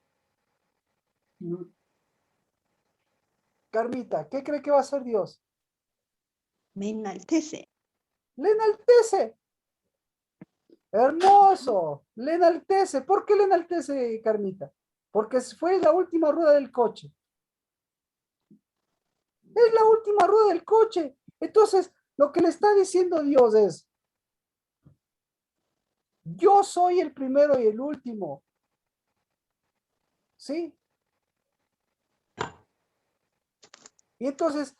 Carmita, ¿qué cree que va a hacer Dios? Me enaltece. Le enaltece. Hermoso, le enaltece. ¿Por qué le enaltece, Carmita? Porque fue la última rueda del coche. Es la última rueda del coche. Entonces, lo que le está diciendo Dios es, yo soy el primero y el último. ¿Sí? Y entonces,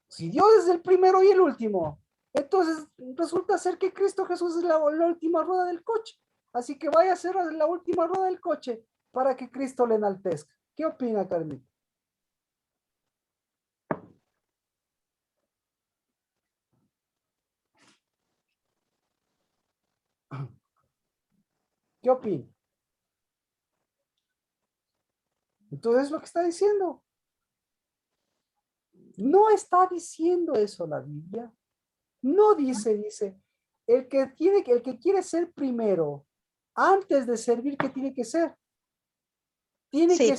si Dios es el primero y el último, entonces resulta ser que Cristo Jesús es la última rueda del coche. Así que vaya a ser la última rueda del coche para que Cristo le enaltezca. ¿Qué opina, Carmen? ¿Qué opina? Entonces es lo que está diciendo. No está diciendo eso la Biblia. No dice, el que quiere ser primero, antes de servir, ¿qué tiene que ser? Tiene Sí.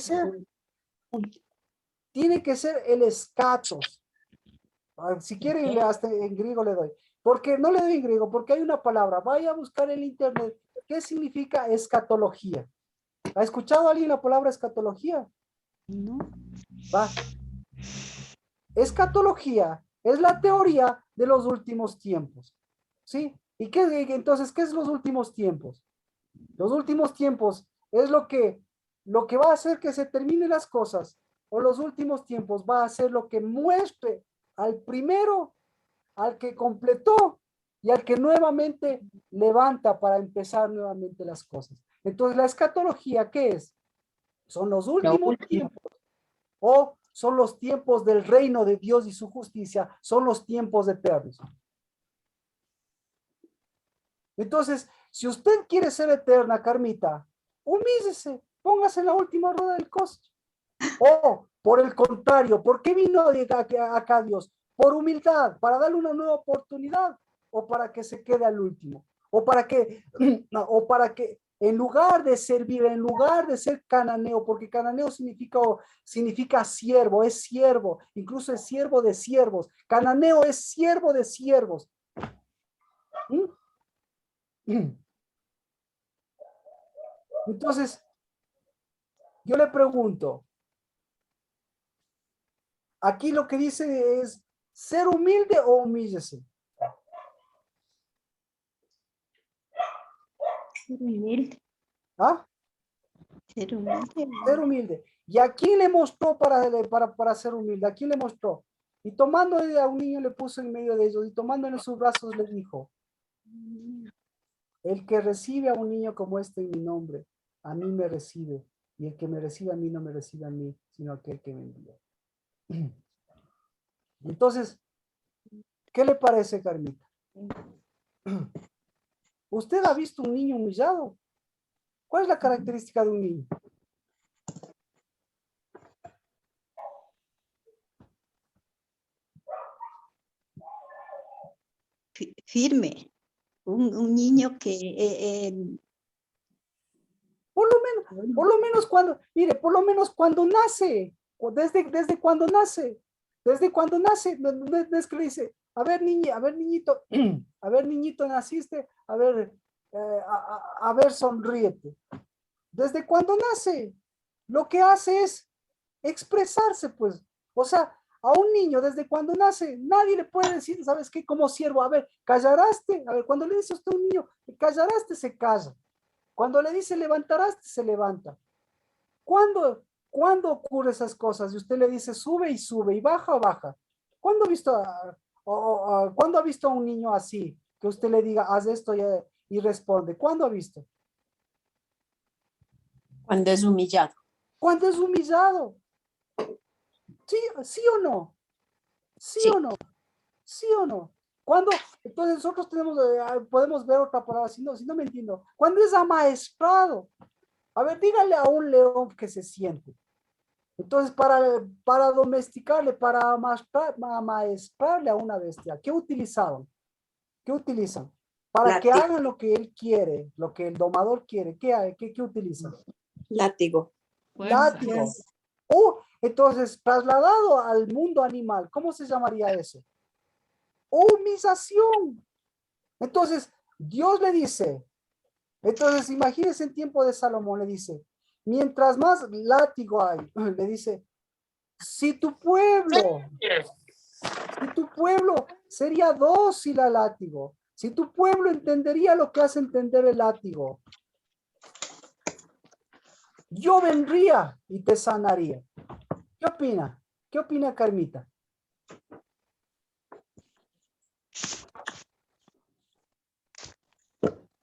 que ser el escatos. Si quieren, hasta en griego le doy. Porque no le doy en griego, porque hay una palabra. Vaya a buscar en internet. ¿Qué significa escatología? ¿Ha escuchado alguien la palabra escatología? No. Va. Escatología es la teoría de los últimos tiempos. ¿Sí? ¿Y entonces qué es los últimos tiempos? Los últimos tiempos es lo que va a hacer que se terminen las cosas, o los últimos tiempos va a ser lo que muestre al primero, al que completó y al que nuevamente levanta para empezar nuevamente las cosas. Entonces, la escatología, ¿qué es? Son los últimos tiempos, o son los tiempos del reino de Dios y su justicia, son los tiempos eternos. Entonces, si usted quiere ser eterna, Carmita, humíllese, póngase en la última rueda del coche. O, por el contrario, ¿por qué vino acá Dios? Por humildad, para darle una nueva oportunidad, o para que se quede al último, o para que en lugar de servir, en lugar de ser cananeo, porque cananeo significa siervo, es siervo, incluso es siervo de siervos. Cananeo es siervo de siervos. Entonces, yo le pregunto, aquí lo que dice es, ¿ser humilde o humíllese? Ser humilde. ¿Ah? Ser humilde. Ser humilde. ¿Y a quién le mostró para ser humilde? ¿A quién le mostró? Y tomando a un niño le puso en medio de ellos y tomando en sus brazos le dijo, el que recibe a un niño como este en mi nombre, a mí me recibe. Y el que me recibe a mí no me recibe a mí, sino aquel que me envió. Entonces, ¿qué le parece, Carmita? ¿Usted ha visto un niño humillado? ¿Cuál es la característica de un niño? Firme. Un niño que Por lo menos cuando, mire, por lo menos cuando nace, desde cuando nace, no es que le dice, a ver, niñito, a ver, niñito, naciste, a ver, a ver, sonríete. Desde cuando nace, lo que hace es expresarse, pues. O sea, a un niño desde cuando nace, nadie le puede decir, ¿sabes qué? Como siervo, a ver, ¿callaraste? A ver, cuando le dice a usted a un niño, ¿callaraste? Se calla. Cuando le dice levantarás, se levanta. ¿Cuándo ocurre esas cosas? Y usted le dice sube y baja, baja. ¿Cuándo ha visto ¿cuándo ha visto a un niño así? Que usted le diga, haz esto y responde. ¿Cuándo ha visto? Cuando es humillado. Cuando es humillado. ¿Sí o no? ¿Sí o no? ¿Sí o no? Cuando, entonces nosotros podemos ver otra palabra, si no me entiendo. Cuando es amaestrado. A ver, dígale a un león que se siente. Entonces, para domesticarle, para amaestrarle a una bestia, ¿qué utilizaban? ¿Qué utilizan? Para que hagan lo que él quiere, lo que el domador quiere. ¿Qué utilizan? Látigo. Látigo. Entonces, trasladado al mundo animal, ¿cómo se llamaría eso? Humillación. Entonces, Dios le dice, entonces imagínense en tiempo de Salomón, le dice, mientras más látigo hay, le dice, si tu pueblo sería dócil al látigo, si tu pueblo entendería lo que hace entender el látigo, yo vendría y te sanaría. ¿Qué opina? ¿Qué opina Carmita?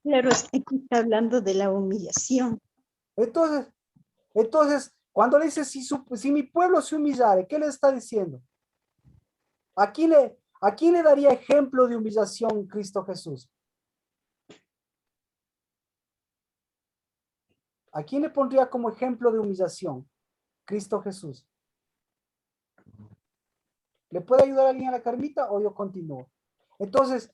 claro, aquí está hablando de la humillación. Entonces, cuando le dice, si mi pueblo se humillare, ¿qué le está diciendo? ¿A quién le daría ejemplo de humillación Cristo Jesús? ¿A quién le pondría como ejemplo de humillación Cristo Jesús? ¿Le puede ayudar alguien a la Carmita o yo continúo? Entonces,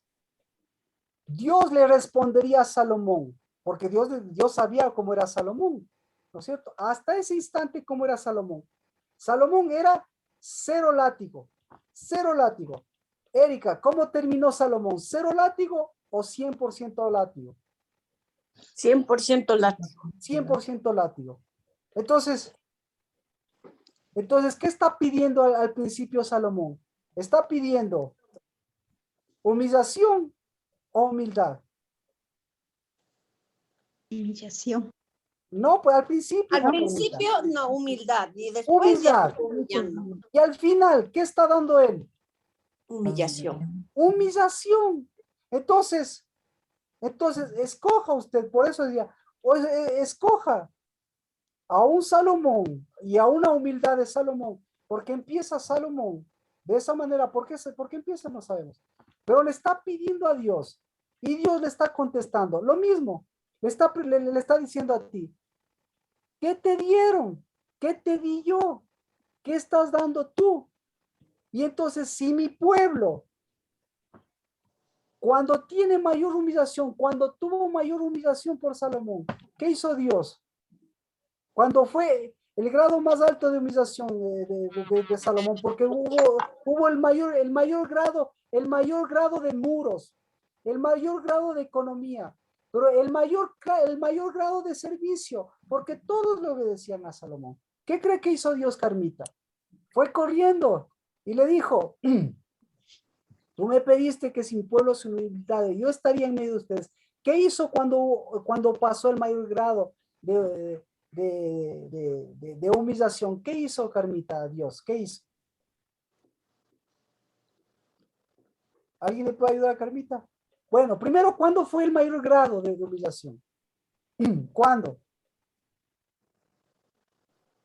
Dios le respondería a Salomón, porque Dios sabía cómo era Salomón, ¿no es cierto? Hasta ese instante, ¿cómo era Salomón? Salomón era cero látigo, cero látigo. Erika, ¿cómo terminó Salomón? ¿Cero látigo o 100% látigo? 100% látigo. 100% látigo. Entonces, ¿qué está pidiendo al principio Salomón? Está pidiendo humillación o humildad. Humillación. No, pues al principio. Al principio, no, humildad. Y después humildad. Y al final, ¿qué está dando él? Humillación. Humillación. Entonces, escoja usted, por eso decía, escoja a un Salomón y a una humildad de Salomón, porque empieza Salomón de esa manera. ¿Por qué empieza? No sabemos. Pero le está pidiendo a Dios y Dios le está contestando. Lo mismo, le está diciendo a ti. ¿Qué te dieron? ¿Qué te di yo? ¿Qué estás dando tú? Y entonces, si mi pueblo, cuando tiene mayor humillación, cuando tuvo mayor humillación por Salomón, ¿qué hizo Dios? Cuando fue el grado más alto de humillación de Salomón, porque hubo el mayor grado de muros, el mayor grado de economía, pero el mayor grado de servicio, porque todos le obedecían a Salomón. ¿Qué cree que hizo Dios, Carmita? Fue corriendo y le dijo, tú me pediste que sin pueblo se humildad, yo estaría en medio de ustedes. ¿Qué hizo cuando pasó el mayor grado de humillación? ¿Qué hizo Carmita, Dios? ¿Qué hizo? ¿Alguien le puede ayudar a Carmita? Bueno, primero, ¿cuándo fue el mayor grado de humillación? ¿Cuándo?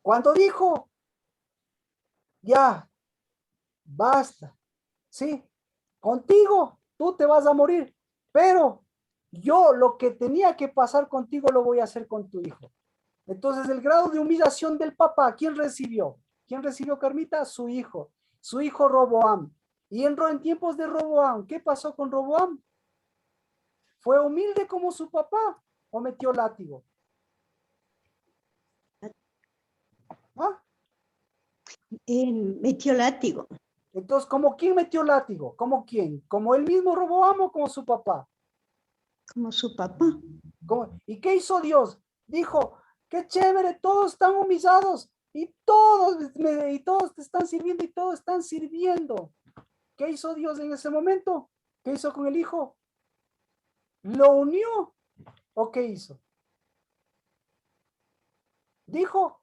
Cuando dijo, ya, basta, ¿sí? Contigo, tú te vas a morir, pero yo lo que tenía que pasar contigo lo voy a hacer con tu hijo. Entonces el grado de humillación del papá, ¿quién recibió? ¿Quién recibió, Carmita? Su hijo Roboam. Y en tiempos de Roboam, ¿qué pasó con Roboam? ¿Fue humilde como su papá o metió látigo? ¿Ah? Metió látigo. Entonces, ¿como quién metió látigo? ¿Como quién? ¿Como él mismo Roboam o como su papá? Como su papá. ¿Y qué hizo Dios? Dijo, qué chévere, todos están humillados y todos te están sirviendo y todos están sirviendo. ¿Qué hizo Dios en ese momento? ¿Qué hizo con el hijo? ¿Lo unió o qué hizo? Dijo,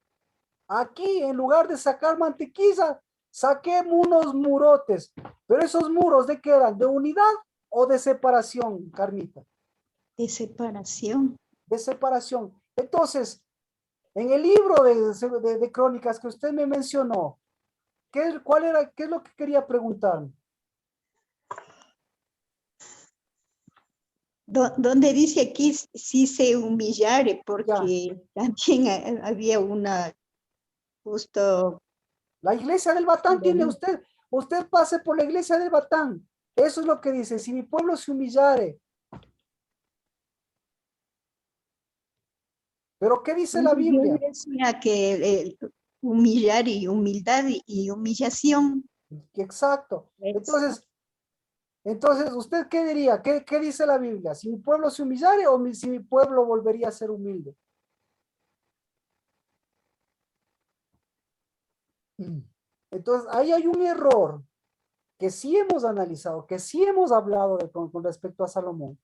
aquí en lugar de sacar mantequilla, saquemos unos murotes. Pero esos muros, ¿de qué eran? ¿De unidad o de separación, Carmita? De separación. De separación. Entonces, en el libro de Crónicas que usted me mencionó, ¿qué es lo que quería preguntarme? Donde dice aquí sí se humillare, porque Ya. también había una justo. La iglesia del Batán tiene usted pase por la iglesia del Batán. Eso es lo que dice, si mi pueblo se humillare. Pero ¿qué dice la Biblia? Yo decía que humillar y humildad y humillación. Exacto. Entonces, ¿usted qué diría? ¿Qué dice la Biblia? ¿Si mi pueblo se humillare o si mi pueblo volvería a ser humilde? Entonces, ahí hay un error que sí hemos analizado, que sí hemos hablado con respecto a Salomón,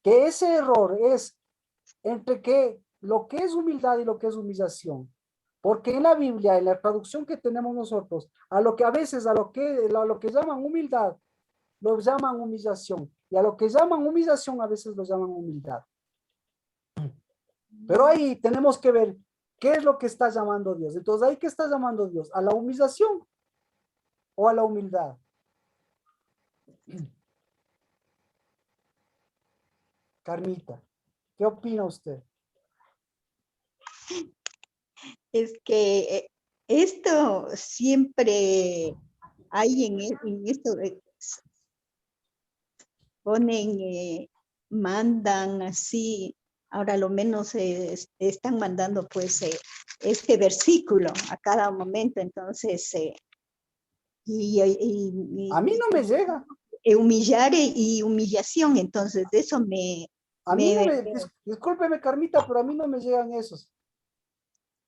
que ese error es entre lo que es humildad y lo que es humillación. Porque en la Biblia, en la traducción que tenemos nosotros, a lo que llaman humildad, lo llaman humillación. Y a lo que llaman humillación, a veces lo llaman humildad. Pero ahí tenemos que ver qué es lo que está llamando Dios. Entonces, ¿ahí qué está llamando Dios? ¿A la humillación o a la humildad? Carmita, ¿qué opina usted? Es que esto siempre hay en esto, ponen, mandan así, ahora lo menos están mandando pues este versículo a cada momento, entonces, a mí no me llega. Humillar y humillación, entonces de eso A mí no me, discúlpeme Carmita, pero a mí no me llegan esos.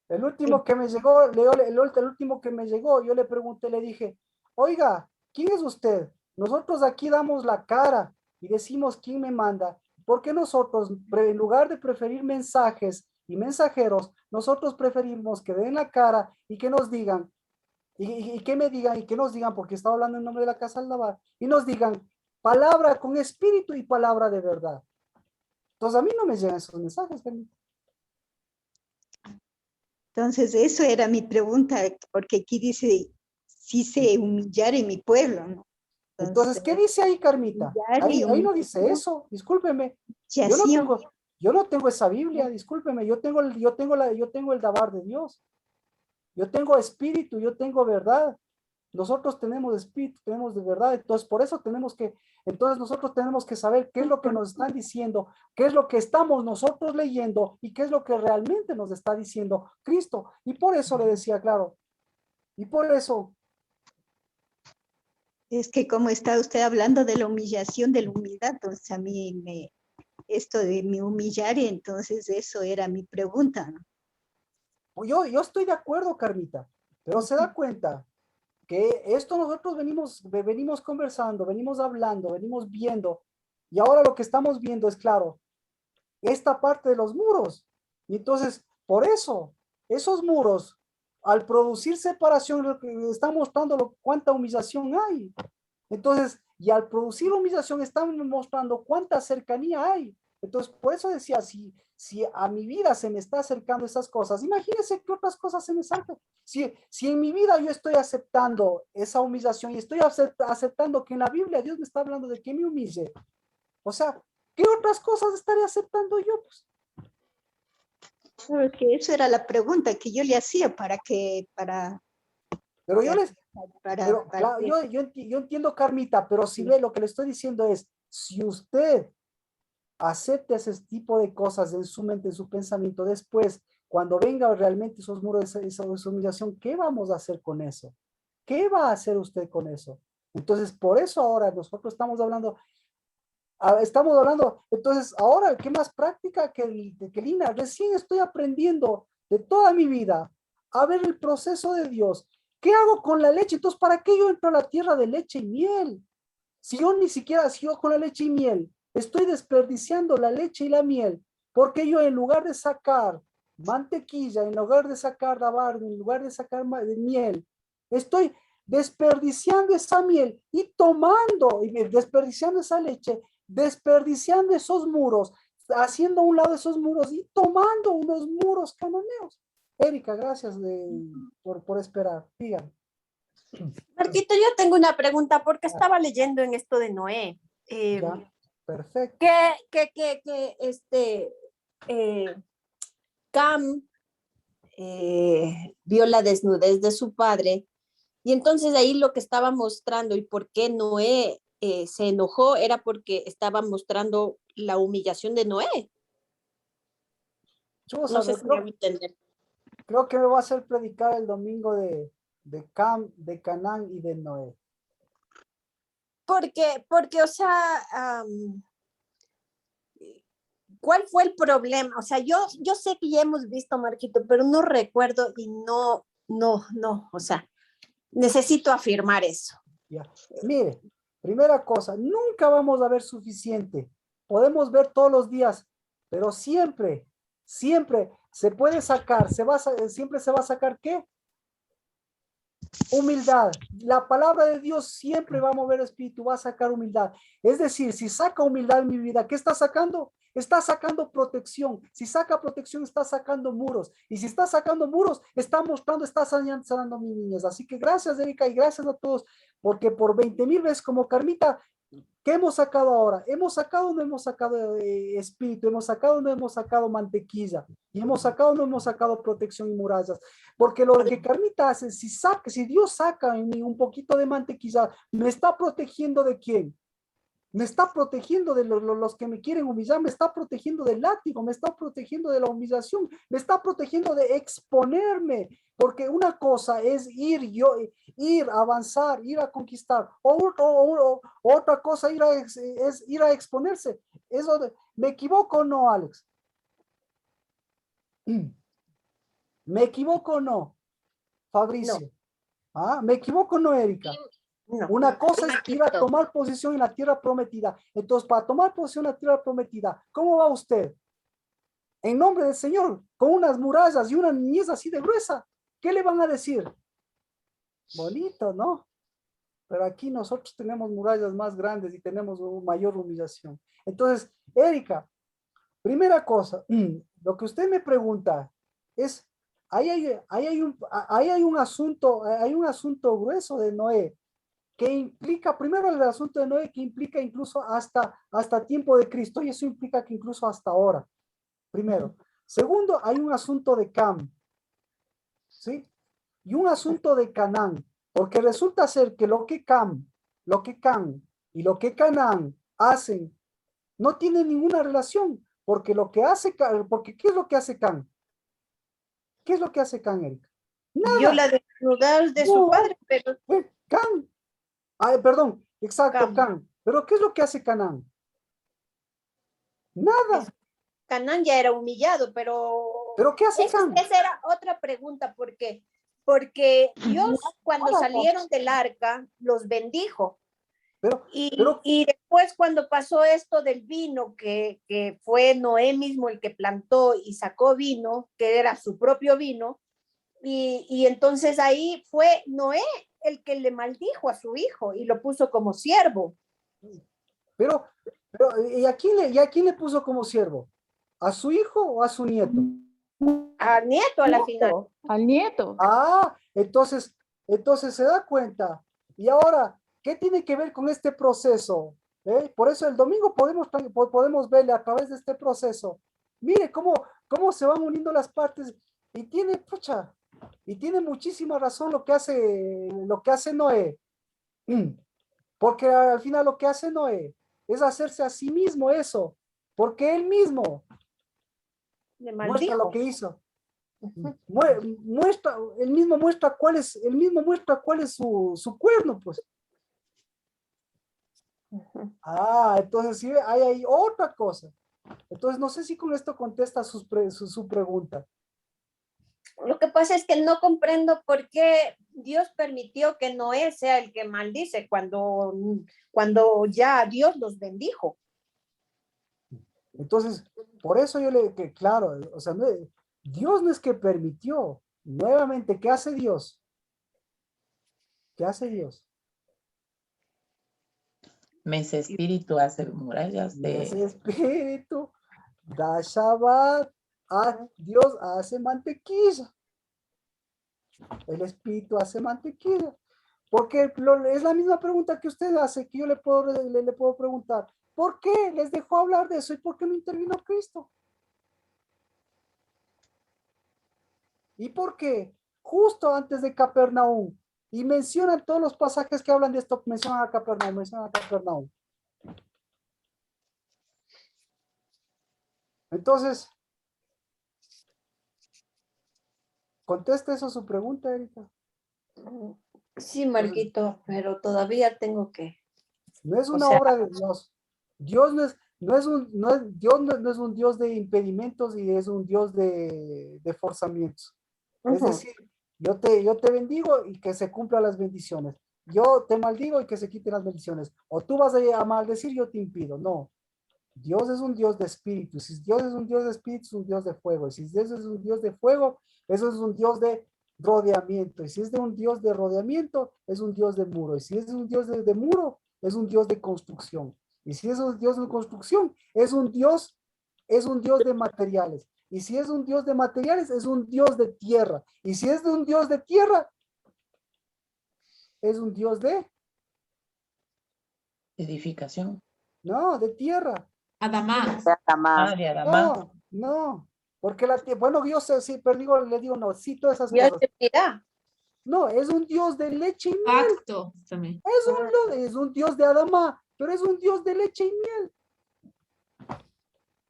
El último que me llegó, el último que me llegó, yo le pregunté, le dije, oiga, ¿quién es usted? Nosotros aquí damos la cara y decimos quién me manda. ¿Por qué nosotros, en lugar de preferir mensajes y mensajeros, nosotros preferimos que den la cara y que nos digan, y que me digan, y que nos digan, porque estaba hablando en nombre de la Casa del Lavar, y nos digan palabra con espíritu y palabra de verdad? Entonces a mí no me llegan esos mensajes, Carmita. Entonces, eso era mi pregunta, porque aquí dice, si se humillar en mi pueblo, ¿no? Entonces, ¿qué dice ahí, Carmita? Ahí no dice eso, discúlpeme. Yo no tengo esa Biblia, discúlpeme. Yo tengo el Dabar de Dios. Yo tengo espíritu, yo tengo verdad. Nosotros tenemos espíritu, tenemos de verdad. Entonces, nosotros tenemos que saber qué es lo que nos están diciendo, qué es lo que estamos nosotros leyendo y qué es lo que realmente nos está diciendo Cristo. Y por eso le decía, claro, y por eso. Es que como está usted hablando de la humillación, de la humildad, entonces a mí esto de me humillar, entonces eso era mi pregunta, ¿no? Yo estoy de acuerdo, Carmita, pero se da cuenta que esto nosotros venimos conversando, venimos hablando, venimos viendo, y ahora lo que estamos viendo es, claro, esta parte de los muros. Y entonces, por eso, esos muros, al producir separación, lo que están mostrando cuánta humillación hay. Entonces, y al producir humillación, están mostrando cuánta cercanía hay. Entonces, por eso decía, si a mi vida se me está acercando esas cosas, imagínense que otras cosas se me acercan. Si en mi vida yo estoy aceptando esa humillación y estoy aceptando que en la Biblia Dios me está hablando de que me humille. O sea, ¿qué otras cosas estaré aceptando yo? Pues? Porque eso era la pregunta que yo le hacía Pero yo les, para claro, que- yo entiendo, Carmita, pero si ve, lo que le estoy diciendo es, si usted acepta ese tipo de cosas en su mente, en su pensamiento, después, cuando venga realmente esos muros, esa humillación, ¿qué vamos a hacer con eso? ¿Qué va a hacer usted con eso? Entonces, por eso ahora nosotros estamos hablando, entonces, ahora, ¿qué más práctica que Lina? Recién estoy aprendiendo de toda mi vida a ver el proceso de Dios. ¿Qué hago con la leche? Entonces, ¿para qué yo entro a la tierra de leche y miel? Si yo ni siquiera, si yo con la leche y miel, estoy desperdiciando la leche y la miel, porque yo en lugar de sacar mantequilla, en lugar de sacar lavardo, en lugar de sacar miel, estoy desperdiciando esa miel y tomando, y desperdiciando esa leche, desperdiciando esos muros, haciendo a un lado esos muros y tomando unos muros cananeos. Erika, gracias por esperar. Dígame. Marquito, yo tengo una pregunta porque estaba leyendo en esto de Noé. Ya, perfecto. Cam vio la desnudez de su padre y entonces ahí lo que estaba mostrando y por qué Noé se enojó era porque estaba mostrando la humillación de Noé. No sé si me voy a entender. Creo que me va a hacer predicar el domingo de Cam, de Canaán y de Noé. Porque, o sea, ¿cuál fue el problema? O sea, yo sé que ya hemos visto, Marquito, pero no recuerdo y no, o sea, necesito afirmar eso. Ya. Mire, primera cosa, nunca vamos a ver suficiente. Podemos ver todos los días, pero siempre se puede sacar, siempre se va a sacar ¿qué? Humildad. La palabra de Dios siempre va a mover el espíritu, va a sacar humildad. Es decir, si saca humildad en mi vida, ¿qué está sacando? Está sacando protección. Si saca protección, está sacando muros. Y si está sacando muros, está mostrando, está sanando a mis niñas. Así que gracias, Erika, y gracias a todos, porque por 20,000 veces como Carmita, ¿qué hemos sacado ahora? ¿Hemos sacado o no hemos sacado espíritu? ¿Hemos sacado o no hemos sacado mantequilla? ¿Y hemos sacado o no hemos sacado protección y murallas? Porque lo que Carmita hace, si Dios saca en mí un poquito de mantequilla, ¿me está protegiendo de quién? Me está protegiendo de los que me quieren humillar, me está protegiendo del látigo, me está protegiendo de la humillación, me está protegiendo de exponerme, porque una cosa es ir a avanzar, ir a conquistar, otra cosa es ir a exponerse. ¿Me equivoco o no, Alex? ¿Me equivoco o no, Fabricio? No. ¿Ah? ¿Me equivoco o no, Erika? No. Una cosa es ir a tomar posición en la tierra prometida. Entonces, para tomar posición en la tierra prometida, ¿cómo va usted? En nombre del Señor, con unas murallas y una niñez así de gruesa. ¿Qué le van a decir? Bonito, ¿no? Pero aquí nosotros tenemos murallas más grandes y tenemos mayor humillación. Entonces, Erika, primera cosa, lo que usted me pregunta es, ahí hay un asunto grueso de Noé, que implica, primero el asunto de Noé, que implica incluso hasta tiempo de Cristo, y eso implica que incluso hasta ahora, primero. Segundo, hay un asunto de Cam, ¿sí? Y un asunto de Canaán, porque resulta ser que lo que Cam y lo que Canaán hacen no tienen ninguna relación, porque ¿qué es lo que hace Cam? ¿Qué es lo que hace Cam, Erika? Nada. Vio la desnudez de su padre, pero... Cam. Perdón, exacto, Cam. Pero ¿qué es lo que hace Canaán? Nada. Canaán ya era humillado, pero... ¿Pero qué hace Cam? Esa era otra pregunta, ¿por qué? Porque Dios cuando salieron del arca los bendijo. Y después cuando pasó esto del vino, que fue Noé mismo el que plantó y sacó vino, que era su propio vino, y entonces ahí fue Noé el que le maldijo a su hijo y lo puso como siervo. Pero ¿y a quién le puso como siervo? ¿A su hijo o a su nieto? Al nieto a la final. Al nieto. Ah, entonces se da cuenta. Y ahora, ¿qué tiene que ver con este proceso? Por eso el domingo podemos verle a través de este proceso. Mire cómo se van uniendo las partes y tiene, pucha, y tiene muchísima razón lo que hace Noé. Porque al final lo que hace Noé es hacerse a sí mismo eso, porque él mismo muestra lo que hizo. Él mismo muestra cuál es su cuerno, pues. Entonces sí, hay ahí otra cosa. Entonces no sé si con esto contesta su pregunta. Lo que pasa es que no comprendo por qué Dios permitió que Noé sea el que maldice cuando ya Dios los bendijo. Entonces, por eso claro, o sea, Dios no es que permitió. Nuevamente, ¿qué hace Dios? ¿Qué hace Dios? Ese espíritu hace murallas Ese espíritu da Shabbat, Dios hace mantequilla. El espíritu hace mantequilla. Porque es la misma pregunta que usted hace, que yo le puedo preguntar. ¿Por qué les dejó hablar de eso y por qué no intervino Cristo? ¿Y por qué? Justo antes de Capernaum. Y mencionan todos los pasajes que hablan de esto, mencionan a Capernaum. Entonces, conteste eso su pregunta, Erika. Sí, Marquito, pero todavía tengo que. No es una obra de Dios. Dios no es un Dios de impedimentos y es un Dios de forzamientos. Es decir, yo te bendigo y que se cumplan las bendiciones. Yo te maldigo y que se quiten las bendiciones. O tú vas a maldecir, yo te impido. No. Dios es un Dios de espíritu. Si Dios es un Dios de espíritu, es un Dios de fuego. Y si Dios es un Dios de fuego, eso es un Dios de rodeamiento. Y si es de un Dios de rodeamiento, es un Dios de muro. Y si es un Dios de muro, es un Dios de construcción. Y si es un Dios de construcción, es un Dios de materiales. Y si es un Dios de materiales, es un Dios de tierra. Y si es de un Dios de tierra, es un Dios de edificación. No, de tierra. Adamás. De Adamás. No. Porque bueno, yo sé, sí, pero le digo, no, sí, todas esas Ya cosas. te dirá. No, es un Dios de leche y miel. Pacto también. Es un Dios de Adama, pero es un Dios de leche y miel.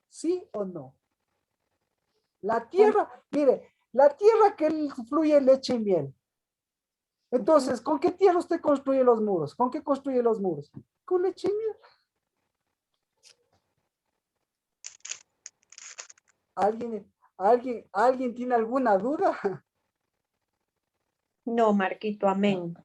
¿Sí o no? La tierra, mire, la tierra que fluye leche y miel. Entonces, ¿con qué tierra usted construye los muros? ¿Con qué construye los muros? Con leche y miel. ¿Alguien tiene alguna duda? No, Marquito, amén.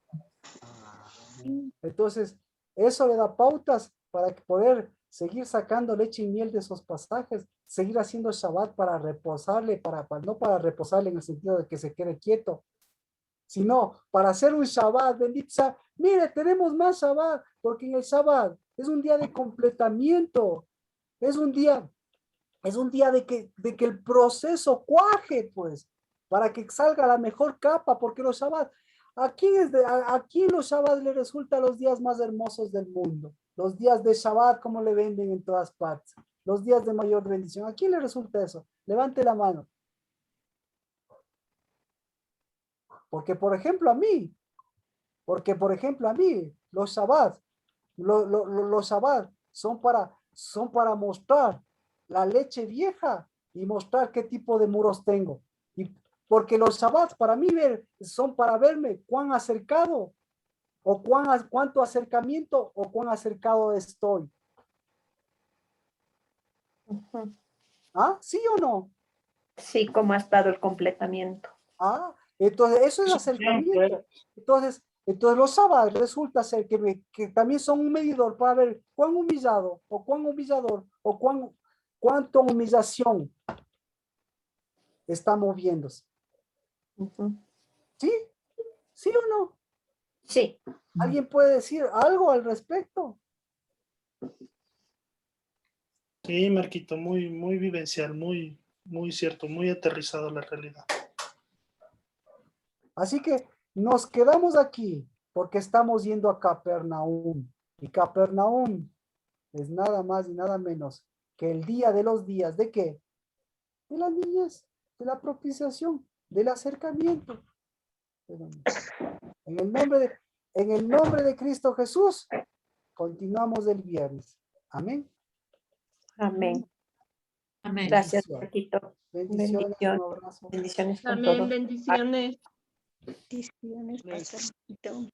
Entonces, eso le da pautas para poder seguir sacando leche y miel de esos pasajes, seguir haciendo Shabbat para reposarle, no para reposarle en el sentido de que se quede quieto, sino para hacer un Shabbat, bendito sea. Mire, tenemos más Shabbat, porque en el Shabbat es un día de completamiento, es un día de que el proceso cuaje, pues, para que salga la mejor capa, porque los Shabbat, aquí los Shabbat le resultan los días más hermosos del mundo, los días de Shabbat como le venden en todas partes, los días de mayor bendición. ¿A quién le resulta eso? Levante la mano. Porque, por ejemplo, a mí, los Shabbat, los Shabbat son para mostrar la leche vieja y mostrar qué tipo de muros tengo. Y porque los Shabbats para mí son para verme cuán acercado o cuánto acercamiento o cuán acercado estoy. ¿Ah? ¿Sí o no? Sí, cómo ha estado el completamiento. Entonces eso es acercamiento. Entonces los Shabbats resulta ser que también son un medidor para ver cuán humillado o cuán humillador o cuánto humillación está moviéndose. ¿Sí? ¿Sí o no? Sí. ¿Alguien puede decir algo al respecto? Sí, Marquito, muy, muy vivencial, muy, muy cierto, muy aterrizado a la realidad. Así que nos quedamos aquí porque estamos yendo a Capernaum. Y Capernaum es nada más y nada menos que el día de los días. ¿De qué? De la niñez, de la propiciación, del acercamiento. En el nombre de Cristo Jesús, continuamos el viernes. Amén. Amén. Amén. Gracias, Marquito. Bendiciones. Un abrazo. Bendiciones con Amén, todos. bendiciones. Bendiciones, Pastor Marquito.